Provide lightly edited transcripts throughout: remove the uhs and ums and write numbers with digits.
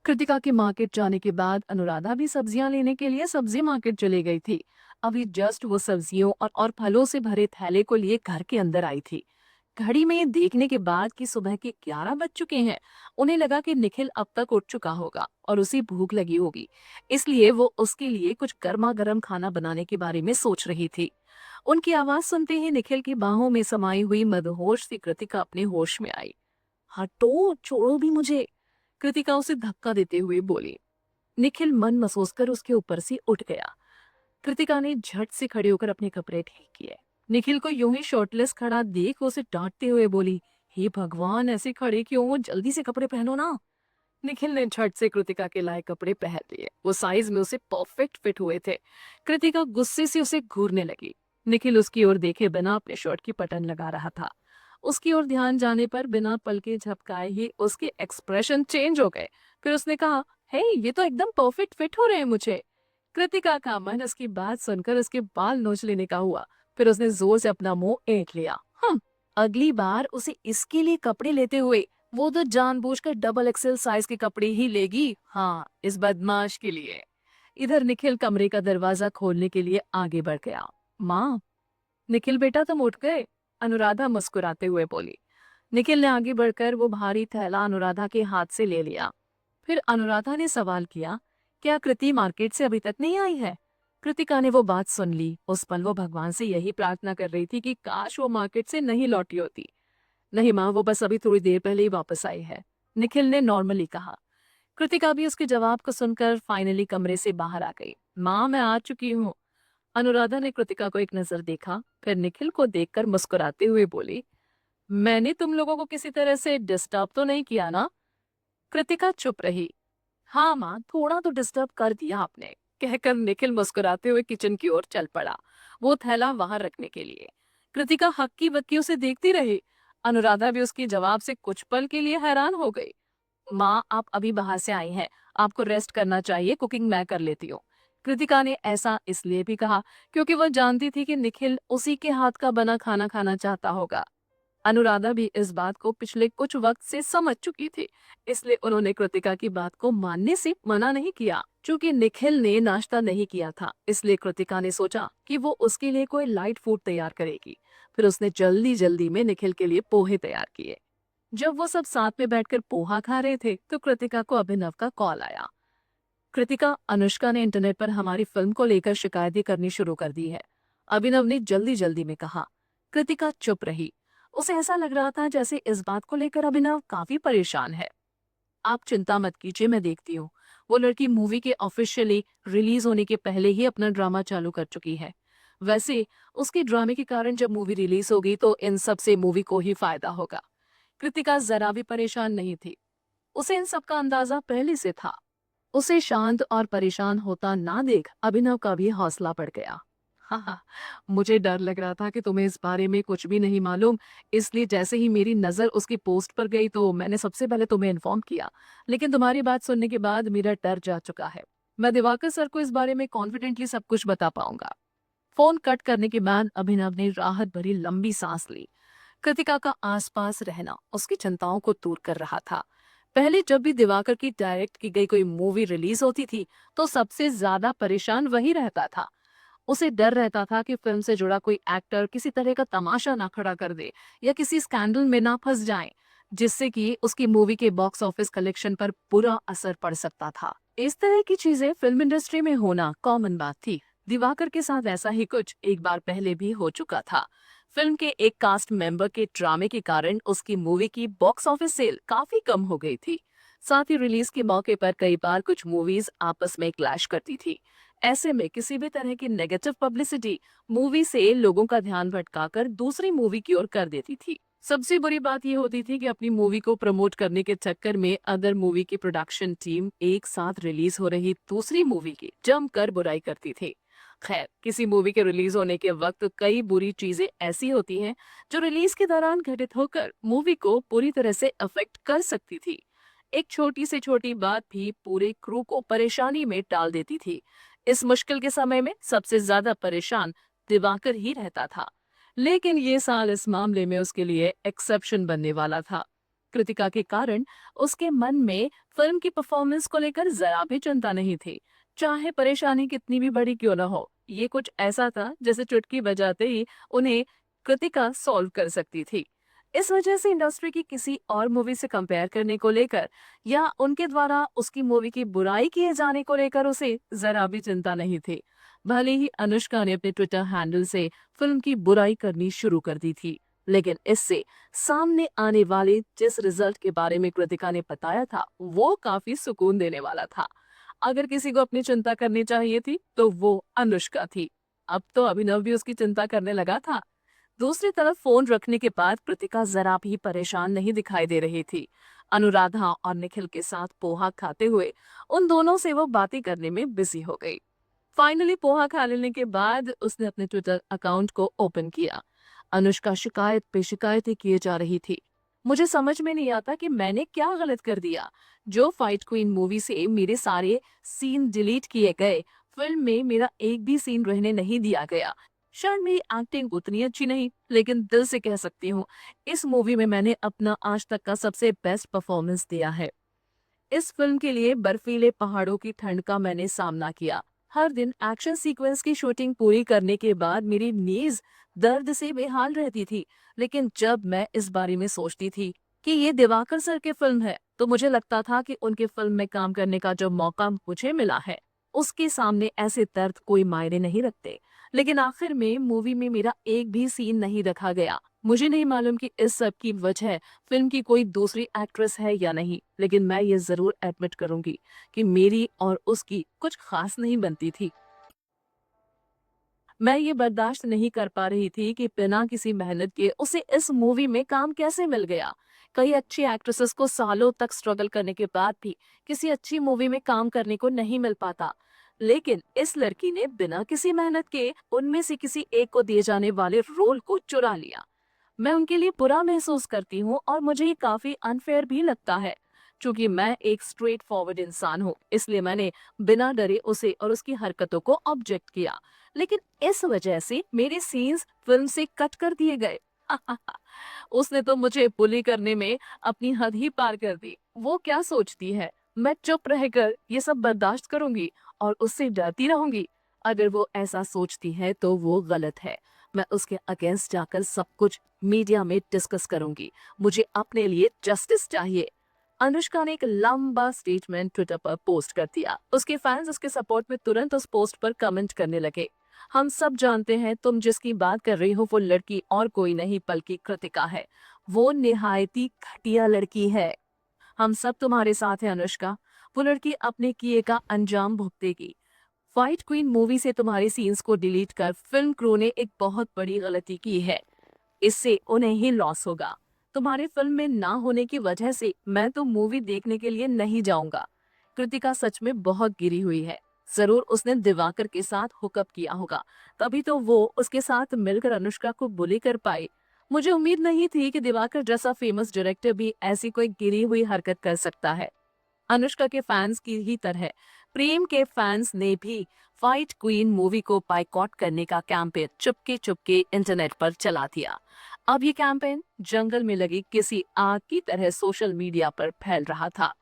कृतिका के मार्केट जाने के बाद अनुराधा भी सब्जियां लेने के लिए सब्जी मार्केट चली गई थी। अभी जस्ट वो सब्जियों और फलों से भरे थैले को लिए घर के अंदर आई थी। घड़ी में ये देखने के बाद कि सुबह के 11 बज चुके हैं, उन्हें लगा कि निखिल अब तक उठ चुका होगा और उसे भूख लगी होगी। इसलिए वो उसके लिए कुछ गर्मा गर्म खाना बनाने के बारे में सोच रही थी। उनकी आवाज सुनते ही निखिल की बाहों में समाई हुई मदहोश सी कृतिका अपने होश में आई। हटो, छोड़ो भी मुझे, कृतिका उसे धक्का देते हुए बोली। निखिल मन महसूस कर उसके ऊपर से उठ गया। कृतिका ने झट से खड़े होकर अपने कपड़े ठीक किए। निखिल को यूं ही शर्टलेस खड़ा देख उसे डांटते हुए बोली, हे भगवान, ऐसे खड़े क्यों हो, जल्दी से कपड़े पहनो ना। निखिल ने झट से कृतिका के लाए कपड़े पहन लिए। वो साइज में उसे परफेक्ट फिट हुए थे। कृतिका गुस्से से उसे घूरने लगी। निखिल उसकी ओर देखे बिना अपने शर्ट की बटन लगा रहा था। उसकी ओर ध्यान जाने पर बिना पलके झपकाए ही उसके एक्सप्रेशन चेंज हो गए। फिर उसने कहा, हे, ये तो एकदम परफेक्ट फिट हो रहे हैं मुझे। कृतिका का मन उसकी बात सुनकर उसके बाल नोच लेने का हुआ। फिर उसने जोर से अपना मुंह ऐंठ लिया। अगली बार उसे इसके लिए कपड़े लेते हुए वो तो जानबूझकर डबल एक्सेल साइज के कपड़े ही लेगी। हाँ, इस बदमाश के लिए। इधर निखिल कमरे का दरवाजा खोलने के लिए आगे बढ़ गया। माँ, निखिल बेटा, तुम उठ गए, अनुराधा मुस्कुराते हुए बोली। निखिल ने आगे बढ़कर वो भारी थैला अनुराधा के हाथ से ले लिया। फिर अनुराधा ने सवाल किया, क्या कृति मार्केट से अभी तक नहीं आई है? कृतिका ने वो बात सुन ली। उस पल वो भगवान से यही प्रार्थना कर रही थी कि काश वो मार्केट से नहीं लौटी होती। नहीं माँ, वो बस अभी थोड़ी देर पहले ही वापस आई है, निखिल ने नॉर्मली कहा। कृतिका भी उसके जवाब को सुनकर फाइनली कमरे से बाहर आ गई। माँ, मैं आ चुकी हूँ। अनुराधा ने कृतिका को एक नजर देखा, फिर निखिल को देखकर मुस्कुराते हुए बोली, मैंने तुम लोगों को किसी तरह से डिस्टर्ब तो नहीं किया ना? कृतिका चुप रही। हाँ माँ, थोड़ा तो डिस्टर्ब कर दिया आपने, कहकर निखिल मुस्कुराते हुए किचन की ओर चल पड़ा, वो थैला वहां रखने के लिए। कृतिका हक्की बक्की उसे देखती रही। अनुराधा भी उसके जवाब से कुछ पल के लिए हैरान हो गई। माँ, आप अभी बाहर से आई हैं, आपको रेस्ट करना चाहिए, कुकिंग मैं कर लेती हूँ। कृतिका ने ऐसा इसलिए भी कहा क्योंकि वह जानती थी कि निखिल उसी के हाथ का बना खाना खाना चाहता होगा। अनुराधा भी इस बात को पिछले कुछ वक्त से समझ चुकी थी, इसलिए उन्होंने कृतिका की बात को मानने से मना नहीं किया। चूंकि निखिल ने नाश्ता नहीं किया था, इसलिए कृतिका ने सोचा कि वो उसके लिए कोई लाइट फूड तैयार करेगी। फिर उसने जल्दी जल्दी में निखिल के लिए पोहे तैयार किए। जब वो सब साथ में बैठकर पोहा खा रहे थे तो कृतिका को अभिनव का कॉल आया। कृतिका, अनुष्का ने इंटरनेट पर हमारी फिल्म को लेकर शिकायतें करनी शुरू कर दी है, अभिनव ने जल्दी जल्दी में कहा। कृतिका चुप रही। उसे ऐसा लग रहा था जैसे इस बात को लेकर अभिनव काफी परेशान है। आप चिंता मत कीजिए, मैं देखती हूँ। वो लड़की मूवी के ऑफिशियली रिलीज होने के पहले ही अपना ड्रामा चालू कर चुकी है। वैसे उसके ड्रामे के कारण जब मूवी रिलीज होगी तो इन सब से मूवी को ही फायदा होगा। कृतिका जरा भी परेशान नहीं थी। उसे इन सब का अंदाजा पहले से था। उसे शांत और परेशान होता ना देख अभिनव का भी हौसला बढ़ गया। हाँ, मुझे डर लग रहा था कि तुम्हें इस बारे में कुछ भी नहीं मालूम, इसलिए जैसे ही मेरी नजर उसकी पोस्ट पर गई तो मैंने सबसे पहले तुम्हें इन्फॉर्म किया। लेकिन तुम्हारी बात सुनने के बाद मेरा डर जा चुका है। मैं दिवाकर सर को इस बारे में कॉन्फिडेंटली सब कुछ बता पाऊंगा। फोन कट करने के बाद अभिनव ने राहत भरी लंबी सांस ली। कृतिका का आसपास रहना उसकी चिंताओं को दूर कर रहा था। पहले जब भी दिवाकर की डायरेक्ट की गई कोई मूवी रिलीज होती थी तो सबसे ज्यादा परेशान वही रहता था। उसे डर रहता था कि फिल्म से जुड़ा कोई एक्टर किसी तरह का तमाशा ना खड़ा कर दे या किसी स्कैंडल में ना फंस जाए, जिससे कि उसकी मूवी के बॉक्स ऑफिस कलेक्शन पर बुरा असर पड़ सकता था। इस तरह की चीजें फिल्म इंडस्ट्री में होना कॉमन बात थी। दिवाकर के साथ ऐसा ही कुछ एक बार पहले भी हो चुका था। फिल्म के एक कास्ट मेंबर के ड्रामे के कारण उसकी मूवी की बॉक्स ऑफिस सेल काफी कम हो गई थी। साथ ही रिलीज के मौके पर कई बार कुछ मूवीज आपस में क्लैश करती थी। ऐसे में किसी भी तरह की नेगेटिव पब्लिसिटी मूवी से लोगों का ध्यान भटकाकर दूसरी मूवी की ओर कर देती थी। सबसे बुरी बात यह होती थी कि अपनी मूवी को प्रमोट करने के चक्कर में अदर मूवी की प्रोडक्शन टीम एक साथ रिलीज हो रही दूसरी मूवी की जमकर बुराई करती थी। खैर, किसी मूवी के रिलीज होने के वक्त कई बुरी चीजें ऐसी होती हैं जो रिलीज के दौरान घटित होकर मूवी को पूरी तरह से अफेक्ट कर सकती थी। एक छोटी से छोटी बात भी पूरे क्रू को परेशानी में डाल देती थी। इस मुश्किल के समय में सबसे ज्यादा परेशान दिवाकर ही रहता था। लेकिन ये साल इस मामले में उसके लिए एक्सेप्शन बनने वाला था। कृतिका के कारण उसके मन में फिल्म की परफॉर्मेंस को लेकर जरा भी चिंता नहीं थी। चाहे परेशानी कितनी भी बड़ी क्यों ना हो, ये कुछ ऐसा था जैसे चुटकी बजाते ही उन्हें कृतिका सॉल्व कर सकती थी। इस वजह से इंडस्ट्री की किसी और मूवी से कंपेयर करने को लेकर या उनके द्वारा उसकी मूवी की बुराई किए जाने को लेकर उसे जरा भी चिंता नहीं थी। भले ही अनुष्का ने अपने ट्विटर हैंडल से फिल्म की बुराई करनी शुरू कर दी थी, लेकिन इससे सामने आने वाले जिस रिजल्ट के बारे में कृतिका ने बताया था वो काफी सुकून देने वाला था। अगर किसी को अपनी चिंता करनी चाहिए थी तो वो अनुष्का थी। अब तो अभिनव भी उसकी चिंता करने लगा था। दूसरी तरफ फोन रखने के बाद कृतिका जरा भी परेशान नहीं दिखाई दे रही थी। अनुराधा और निखिल के साथ पोहा खाते हुए उन दोनों से वो बातें करने में बिजी हो गई। फाइनली पोहा खा लेने के बाद उसने अपने ट्विटर अकाउंट को ओपन किया। अनुष्का शिकायत पे शिकायतें किए जा रही थी। मुझे समझ में नहीं आता कि मैंने क्या गलत कर दिया जो फाइट क्वीन मूवी से मेरे सारे सीन डिलीट किए गए। फिल्म में मेरा एक भी सीन रहने नहीं दिया गया। शायद मेरी एक्टिंग उतनी अच्छी नहीं, लेकिन दिल से कह सकती हूँ इस मूवी में मैंने अपना आज तक का सबसे बेस्ट परफॉर्मेंस दिया है। इस फिल्म के लिए बर्फीले पहाड़ों की ठंड का मैंने सामना किया। हर दिन एक्शन सीक्वेंस की शूटिंग पूरी करने के बाद मेरी नीज दर्द से बेहाल रहती थी। लेकिन जब मैं इस बारे में सोचती थी कि ये दिवाकर सर की फिल्म है, तो मुझे लगता था कि उनकी फिल्म में काम करने का जो मौका मुझे मिला है, उसके सामने ऐसे दर्द कोई मायने नहीं रखते। लेकिन आखिर में मूवी में मेरा एक भी सीन नहीं रखा गया। मुझे नहीं मालूम कि इस सब की वजह फिल्म की कोई दूसरी एक्ट्रेस है या नहीं, लेकिन मैं ये जरूर एडमिट करूंगी कि मेरी और उसकी कुछ खास नहीं बनती थी। मैं ये बर्दाश्त नहीं कर पा रही थी कि बिना किसी मेहनत के उसे इस मूवी में काम कैसे मिल गया। कई अच्छी एक्ट्रेसेस को सालों तक स्ट्रगल करने के बाद भी किसी अच्छी मूवी में काम करने को नहीं मिल पाता, लेकिन इस लड़की ने बिना किसी मेहनत के उनमें से किसी एक को दिए जाने वाले रोल को चुरा लिया। मैं उनके लिए बुरा महसूस करती हूँ और मुझे ये काफी अनफेयर भी लगता है। क्योंकि मैं एक स्ट्रेट फॉरवर्ड इंसान हूँ, इसलिए मैंने बिना डरे उसे और उसकी हरकतों को ऑब्जेक्ट किया। लेकिन इस वजह से मेरे सीन्स फिल्म से कट कर दिए गए। उसने तो मुझे बुली करने में अपनी हद ही पार कर दी। वो क्या सोचती है मैं चुप रहकर ये सब बर्दाश्त करूंगी और उससे डरती रहूंगी? अगर वो ऐसा सोचती है तो वो गलत है। मैं उसके अगेंस्ट जाकर सब कुछ मीडिया में डिस्कस करूंगी। मुझे अपने लिए जस्टिस चाहिए। अनुष्का ने एक लंबा स्टेटमेंट ट्विटर पर पोस्ट कर दिया। उसके फैंस उसके सपोर्ट में तुरंत उस पोस्ट पर कमेंट करने लगे। हम सब जानते हैं तुम जिसकी बात कर रही हो वो लड़की और कोई नहीं बल्कि कृतिका है। वो निहायती घटिया लड़की है। हम सब तुम्हारे साथ हैं अनुष्का। वो लड़की अपने किए का अंजाम भुगतेगी। फाइट क्वीन मूवी से तुम्हारे सीन्स को डिलीट कर फिल्म क्रू ने एक बहुत बड़ी गलती की है। इससे उन्हें ही लॉस होगा। तुम्हारे फिल्म में ना होने की वजह से मैं तो मूवी देखने के लिए नहीं जाऊंगा। कृतिका सच में बहुत गिरी हुई है। जरूर उसने दिवाकर के साथ हुकअप किया होगा, तभी तो वो उसके साथ मिलकर अनुष्का को बुली कर पाई। मुझे उम्मीद नहीं थी कि दिवाकर जैसा फेमस डायरेक्टर भी ऐसी कोई गिरी हुई हरकत कर सकता है। अनुष्का के फैंस की ही तरह प्रेम के फैंस ने भी फाइट क्वीन मूवी को बाइकॉट करने का कैंपेन चुपके चुपके इंटरनेट पर चला दिया। अब ये कैंपेन जंगल में लगी किसी आग की तरह सोशल मीडिया पर फैल रहा था।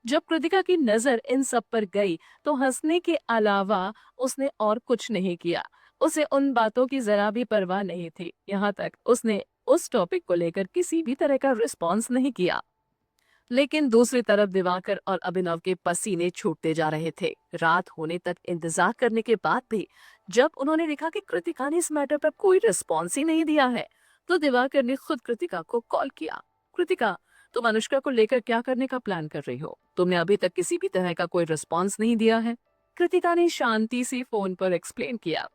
जब कृतिका की नजर इन सब पर गई तो हंसने के अलावा उसने और कुछ नहीं किया। उसे उन बातों की जरा भी परवाह नहीं थी। यहाँ तक उसने उस टॉपिक को लेकर किसी भी तरह का रिस्पॉन्स नहीं किया। लेकिन दूसरी तरफ दिवाकर और अभिनव के पसीने छूटते जा रहे थे। रात होने तक इंतजार करने के बाद भी जब उन्होंने देखा कि कृतिका ने इस मैटर पर कोई रिस्पॉन्स ही नहीं दिया है, तो दिवाकर ने खुद कृतिका को कॉल किया। कृतिका, तुम अनुष्का को लेकर क्या करने का प्लान कर रही हो? तुमने अभी तक किसी भी तरह का कोई रिस्पॉन्स नहीं दिया है। कृतिका ने शांति से फोन पर एक्सप्लेन किया,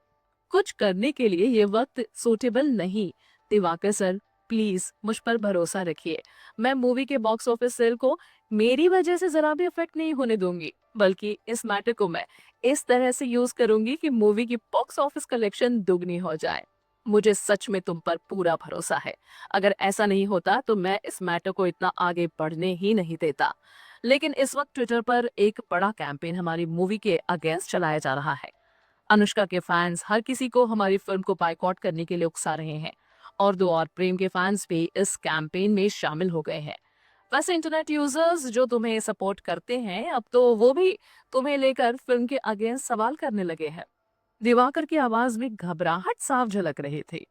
कुछ करने के लिए ये वक्त सूटेबल नहीं। दिवाकर सर, प्लीज मुझ पर भरोसा रखिए। मैं मूवी के बॉक्स ऑफिस सेल को मेरी वजह से जरा भी इफेक्ट नहीं होने दूंगी, बल्कि इस मैटर को मैं इस तरह से यूज करूंगी कि मूवी की बॉक्स ऑफिस कलेक्शन दुगनी हो जाए। मुझे सच में तुम पर पूरा भरोसा है। अगर ऐसा नहीं होता तो मैं इस मैटर को इतना आगे बढ़ने ही नहीं देता। लेकिन इस वक्त ट्विटर पर एक बड़ा कैंपेन हमारी मूवी के अगेंस्ट चलाया जा रहा है। अनुष्का के फैंस हर किसी को हमारी फिल्म को बायकॉट करने के लिए उकसा रहे हैं और दो और प्रेम के फैंस भी इस कैंपेन में शामिल हो गए हैं। वैसे इंटरनेट यूजर्स जो तुम्हें सपोर्ट करते हैं, अब तो वो भी तुम्हें लेकर फिल्म के अगेंस्ट सवाल करने लगे हैं। दिवाकर की आवाज में घबराहट साफ झलक रही थी।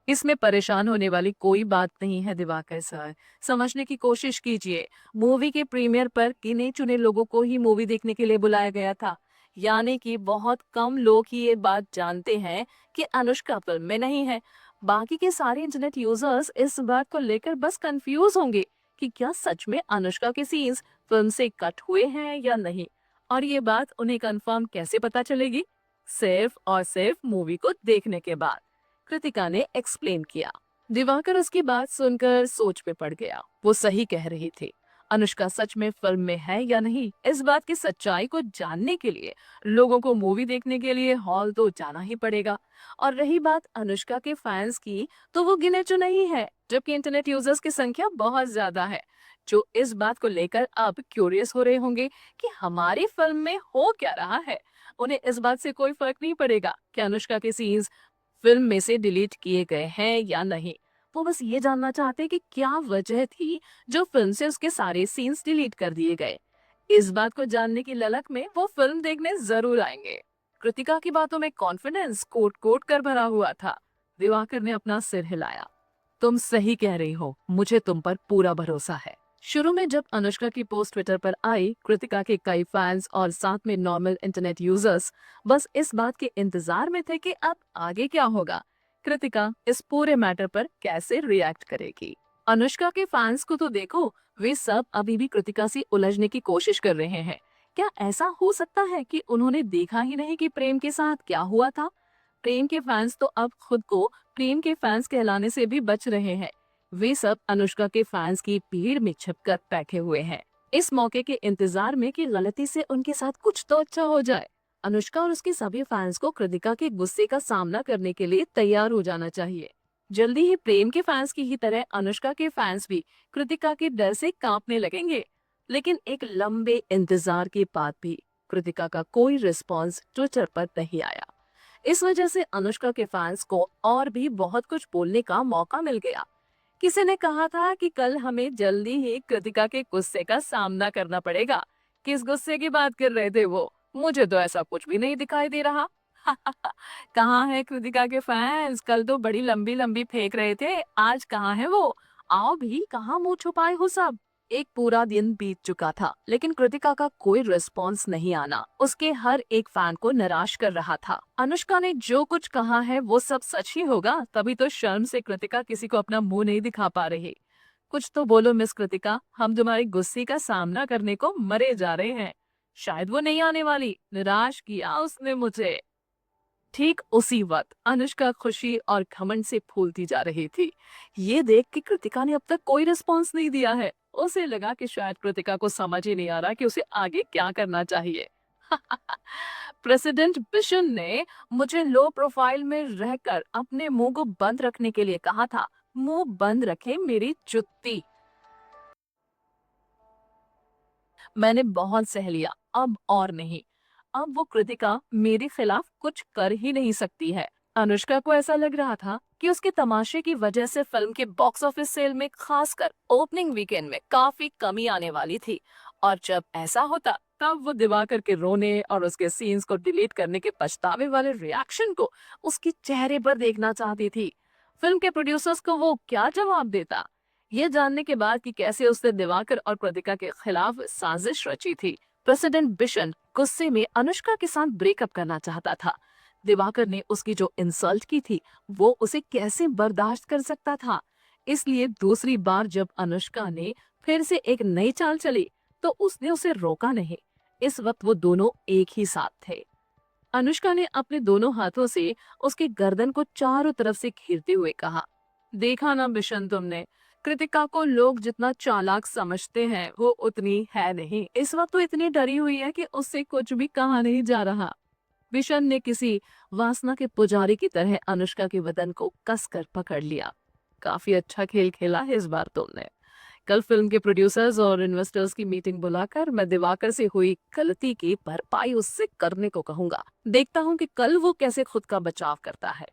इसमें परेशान होने वाली कोई बात नहीं है दिवाकर सर। समझने की कोशिश कीजिए। मूवी के प्रीमियर पर गिने चुने लोगों को ही मूवी देखने के लिए बुलाया गया था। यानी कि बहुत कम लोग ही ये बात जानते हैं कि अनुष्का फिल्म में नहीं है। बाकी के सारे इंटरनेट यूजर्स इस बात को लेकर बस कंफ्यूज होंगे कि क्या सच में अनुष्का के सीन्स फिल्म से कट हुए हैं या नहीं। और ये बात उन्हें कंफर्म कैसे पता चलेगी? सिर्फ और सिर्फ मूवी को देखने के बाद, कृतिका ने एक्सप्लेन किया। दिवाकर उसकी बात सुनकर सोच में पड़ गया। वो सही कह रही थी। अनुष्का सच में फिल्म में है या नहीं, इस बात की सच्चाई को जानने के लिए लोगों को मूवी देखने के लिए हॉल तो जाना ही पड़ेगा। और रही बात अनुष्का के फैंस की, तो वो गिने चुने ही है, जबकि इंटरनेट यूजर्स की संख्या बहुत ज्यादा है, जो इस बात को लेकर अब क्यूरियस हो रहे होंगे कि हमारी फिल्म में हो क्या रहा है। उन्हें इस बात से कोई फर्क नहीं पड़ेगा कि अनुष्का के सीन्स फिल्म में से डिलीट किए गए हैं या नहीं। वो बस ये जानना चाहते कि क्या वजह थी जो फिल्म से उसके सारे सीन्स डिलीट कर दिए गए। इस बात को जानने की ललक में वो फिल्म देखने जरूर आएंगे। कृतिका की बातों में कॉन्फिडेंस कोट कोट कर भरा हुआ था। दिवाकर ने अपना सिर हिलाया। तुम सही कह रही हो, मुझे तुम पर पूरा भरोसा है। शुरू में जब अनुष्का की पोस्ट ट्विटर पर आई, कृतिका के कई फैंस और साथ में नॉर्मल इंटरनेट यूजर्स बस इस बात के इंतजार में थे कि अब आगे क्या होगा। कृतिका इस पूरे मैटर पर कैसे रिएक्ट करेगी। अनुष्का के फैंस को तो देखो, वे सब अभी भी कृतिका से उलझने की कोशिश कर रहे हैं। क्या ऐसा हो सकता है कि उन्होंने देखा ही नहीं कि प्रेम के साथ क्या हुआ था? प्रेम के फैंस तो अब खुद को प्रेम के फैंस कहलाने से भी बच रहे हैं। वे सब अनुष्का के फैंस की भीड़ में छिपकर बैठे हुए हैं, इस मौके के इंतजार में कि गलती से उनके साथ कुछ तो अच्छा हो जाए। अनुष्का और उसके सभी फैंस को कृतिका के गुस्से का सामना करने के लिए तैयार हो जाना चाहिए। जल्दी ही प्रेम के फैंस की ही तरह अनुष्का के फैंस भी कृतिका के डर से कांपने लगेंगे। लेकिन एक लंबे इंतजार के बाद भी कृतिका का कोई रिस्पॉन्स ट्विटर पर नहीं आया। इस वजह से अनुष्का के फैंस को और भी बहुत कुछ बोलने का मौका मिल गया। किसी ने कहा था कि कल हमें जल्दी ही कृतिका के गुस्से का सामना करना पड़ेगा। किस गुस्से की बात कर रहे थे वो? मुझे तो ऐसा कुछ भी नहीं दिखाई दे रहा। कहाँ है कृतिका के फैंस? कल तो बड़ी लंबी लंबी फेंक रहे थे, आज कहाँ है वो? आओ भी, कहाँ मुंह छुपाए हो सब? एक पूरा दिन बीत चुका था, लेकिन कृतिका का कोई रिस्पॉन्स नहीं आना उसके हर एक फैन को निराश कर रहा था। अनुष्का ने जो कुछ कहा है वो सब सच ही होगा, तभी तो शर्म से कृतिका किसी को अपना मुंह नहीं दिखा पा रही। कुछ तो बोलो मिस कृतिका, हम तुम्हारे गुस्से का सामना करने को मरे जा रहे हैं। शायद वो नहीं आने वाली, निराश किया उसने मुझे। ठीक उसी वक्त अनुष्का खुशी और घमंड से फूलती जा रही थी। ये देख के कृतिका ने अब तक कोई रिस्पॉन्स नहीं दिया है। उसे लगा कि शायद कृतिका को समझ ही नहीं आ रहा कि उसे आगे क्या करना चाहिए। प्रेसिडेंट बिशन ने मुझे लो प्रोफाइल में रहकर अपने मुंह को बंद रखने के लिए कहा था। मुंह बंद रखे मेरी जुत्ती। मैंने बहुत सह लिया, अब और नहीं। अब वो कृतिका मेरे खिलाफ कुछ कर ही नहीं सकती है। अनुष्का को ऐसा लग रहा था कि उसके तमाशे की वजह से फिल्म के बॉक्स ऑफिस सेल में, खासकर ओपनिंग वीकेंड में, काफी कमी आने वाली थी। और जब ऐसा होता तब वो दिवाकर के रोने और उसके सीन्स को डिलीट करने के पछतावे वाले रिएक्शन को उसके चेहरे पर देखना चाहती थी। फिल्म के प्रोड्यूसर्स को वो क्या जवाब देता? ये जानने के बाद कि कैसे उसने दिवाकर और कृतिका के खिलाफ साजिश रची थी, प्रेसिडेंट बिशन गुस्से में अनुष्का के साथ ब्रेकअप करना चाहता था। दिवाकर ने उसकी जो इंसल्ट की थी, वो उसे कैसे बर्दाश्त कर सकता था? इसलिए दूसरी बार जब अनुष्का ने फिर से एक नई चाल चली, तो उसने उसे रोका नहीं। इस वक्त वो दोनों एक ही साथ थे। अनुष्का ने अपने दोनों हाथों से उसके गर्दन को चारों तरफ से घेरते हुए कहा, देखा ना बिशन तुमने, कृतिका को लोग जितना चालाक समझते हैं वो उतनी है नहीं। इस वक्त तो इतनी डरी हुई है कि उससे कुछ भी कहा नहीं जा रहा। बिशन ने किसी वासना के पुजारी की तरह अनुष्का के बदन को कसकर पकड़ लिया। काफी अच्छा खेल खेला है इस बार तुमने। कल फिल्म के प्रोड्यूसर्स और इन्वेस्टर्स की मीटिंग बुलाकर मैं दिवाकर से हुई गलती की भरपाई उससे करने को कहूंगा। देखता हूँ कि कल वो कैसे खुद का बचाव करता है।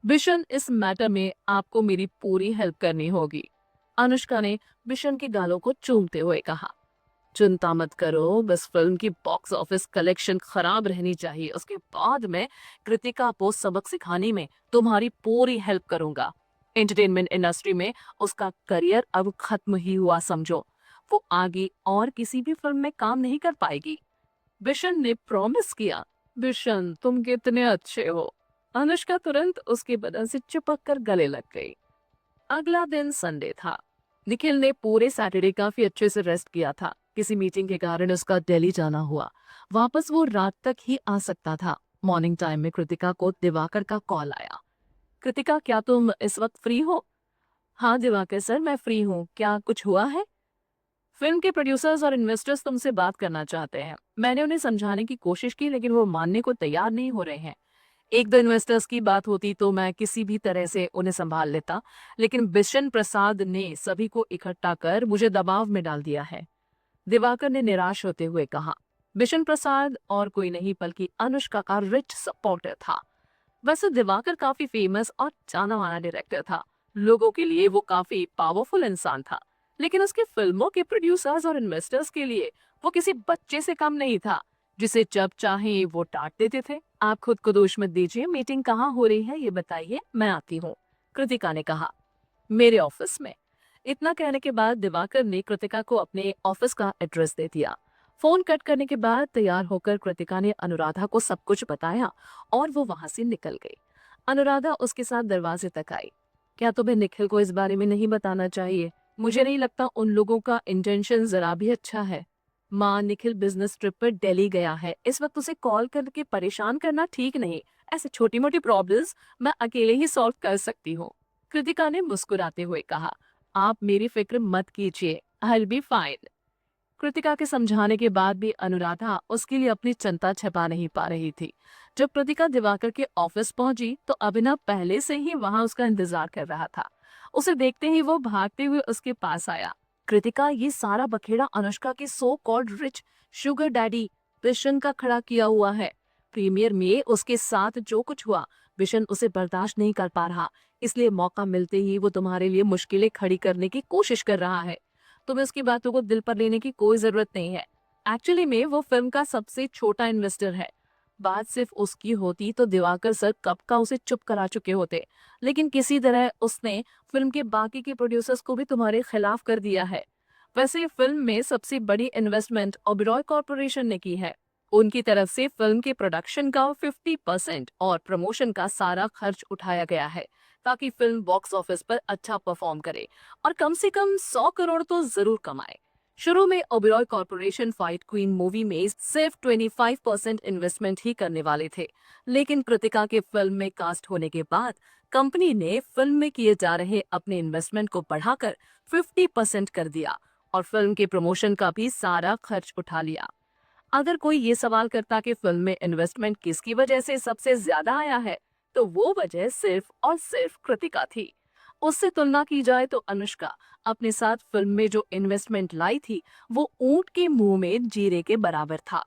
बिशन, इस मैटर में आपको मेरी पूरी हेल्प करनी होगी। अनुष्का ने बिशन की गालों को चूमते हुए कहा। चिंता मत करो, बस फिल्म की बॉक्स ऑफिस कलेक्शन खराब रहनी चाहिए, उसके बाद मैं कृतिका को सबक सिखाने में तुम्हारी पूरी हेल्प करूंगा। एंटरटेनमेंट इंडस्ट्री में उसका करियर अब खत्म ही हुआ समझो। वो आगे और किसी भी फिल्म में काम नहीं कर पाएगी। बिशन ने प्रॉमिस किया। बिशन, तुम कितने अच्छे हो। अनुष्का तुरंत उसके बदन से चिपक कर गले लग गई। अगला दिन संडे था। निखिल ने पूरे सैटरडे काफी अच्छे से रेस्ट किया था। किसी मीटिंग के कारण उसका दिल्ली जाना हुआ। वापस वो रात तक ही आ सकता था। मॉर्निंग टाइम में कृतिका को दिवाकर का कॉल आया। कृतिका, क्या तुम इस वक्त फ्री हो? हाँ दिवाकर सर, मैं फ्री हूँ। क्या कुछ हुआ है? फिल्म के प्रोड्यूसर्स और इन्वेस्टर्स तुमसे बात करना चाहते हैं। मैंने उन्हें समझाने की कोशिश की, लेकिन वो मानने को तैयार नहीं हो रहे हैं। एक दो इन्वेस्टर्स की बात होती तो मैं किसी भी तरह से उन्हें संभाल लेता, लेकिन बिशन प्रसाद ने सभी को इकट्ठा कर मुझे दबाव में डाल दिया है। दिवाकर ने निराश होते हुए कहा। बिशन प्रसाद और कोई नहीं बल्कि अनुष्का का रिच सपोर्टर था। वैसे दिवाकर काफी फेमस और जाना माना डायरेक्टर था। लोगों के लिए वो काफी पावरफुल इंसान था, लेकिन उसकी फिल्मों के प्रोड्यूसर्स और इन्वेस्टर्स के लिए वो किसी बच्चे से कम नहीं था, जिसे जब चाहे वो डांट देते थे। आप खुद को दोष मत दीजिए, मीटिंग कहाँ हो रही है ये बताइए, मैं आती हूँ, कृतिका ने कहा। मेरे ऑफिस में। इतना कहने के बाद दिवाकर ने कृतिका को अपने ऑफिस का एड्रेस दे दिया। फोन कट करने के बाद तैयार होकर कृतिका ने अनुराधा को सब कुछ बताया और वो वहां से निकल गई। अनुराधा उसके साथ दरवाजे तक आई। क्या तुम्हें निखिल को इस बारे में नहीं बताना चाहिए? मुझे नहीं लगता उन लोगों का इंटेंशन जरा भी अच्छा है। माँ, निखिल बिजनेस ट्रिप पर दिल्ली गया है, इस वक्त उसे कॉल करके परेशान करना ठीक नहीं। ऐसे छोटी मोटी प्रॉब्लम्स मैं अकेले ही सॉल्व कर सकती हूँ, कृतिका ने मुस्कुराते हुए कहा। आप मेरी फिक्र मत कीजिए, I will be fine. Kritika के समझाने के बाद भी अनुराधा उसके लिए अपनी चिंता छिपा नहीं पा रही थी। जब कृतिका दिवाकर के ऑफिस पहुंची तो अभिनव पहले से ही वहां उसका इंतजार कर रहा था। उसे देखते ही वो भागते हुए उसके पास आया। कृतिका, ये सारा बखेड़ा अनुष्का के so called rich sugar daddy Bishan का खड़ा किया हुआ है। प्रीमियर में उसके साथ जो कुछ हुआ, बिशन उसे बर्दाश्त नहीं कर पा रहा, इसलिए मौका मिलते ही वो तुम्हारे लिए मुश्किलें खड़ी करने की कोशिश कर रहा है। तुम्हें उसकी बातों को दिल पर लेने की कोई जरूरत नहीं है। एक्चुअली में वो फिल्म का सबसे छोटा इन्वेस्टर है। बात सिर्फ उसकी होती तो दिवाकर सर कब का उसे चुप करा चुके होते, लेकिन किसी तरह उसने फिल्म के बाकी के प्रोड्यूसर्स को भी तुम्हारे खिलाफ कर दिया है। वैसे फिल्म में सबसे बड़ी इन्वेस्टमेंट ओबेरॉय कॉर्पोरेशन ने की है। उनकी तरफ से फिल्म के प्रोडक्शन का 50% और प्रमोशन का सारा खर्च उठाया गया है, ताकि फिल्म बॉक्स ऑफिस पर अच्छा परफॉर्म करे और कम से कम 100 करोड़ तो जरूर कमाए। शुरू में Oberoi corporation fight queen movie में सिर्फ 25% इन्वेस्टमेंट ही करने वाले थे, लेकिन कृतिका के फिल्म में कास्ट होने के बाद कंपनी ने फिल्म में किए जा रहे अपने इन्वेस्टमेंट को बढ़ाकर 50% कर दिया और फिल्म के प्रमोशन का भी सारा खर्च उठा लिया। अगर कोई ये सवाल करता कि फिल्म में इन्वेस्टमेंट किसकी वजह से सबसे ज्यादा आया है, तो वो वजह सिर्फ और सिर्फ कृतिका थी। उससे तुलना की जाए तो अनुष्का अपने साथ फिल्म में जो इन्वेस्टमेंट लाई थी, वो ऊंट के मुंह में जीरे के बराबर था।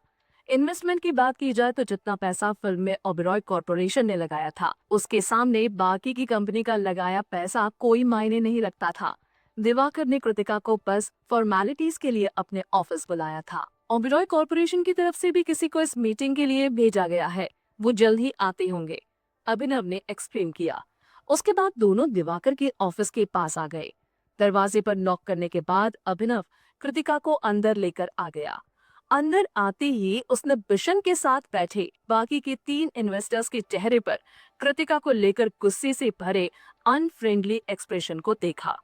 इन्वेस्टमेंट की बात की जाए तो जितना पैसा फिल्म में ओबेरॉय कॉर्पोरेशन ने लगाया था, उसके सामने बाकी की कंपनी का लगाया पैसा कोई मायने नहीं रखता था। दिवाकर ने कृतिका को बस फॉर्मेलिटीज के लिए अपने ऑफिस बुलाया था। ओबेरॉय कॉर्पोरेशन की तरफ से भी किसी को इस मीटिंग के लिए भेजा गया है, वो जल्द ही आते होंगे, अभिनव ने एक्सप्लेन किया। उसके बाद दोनों दिवाकर के ऑफिस के पास आ गए। दरवाजे पर नॉक करने के बाद अभिनव कृतिका को अंदर लेकर आ गया। अंदर आते ही उसने बिशन के साथ बैठे बाकी के 3 इन्वेस्टर्स के चेहरे पर कृतिका को लेकर गुस्से से भरे अनफ्रेंडली एक्सप्रेशन को देखा।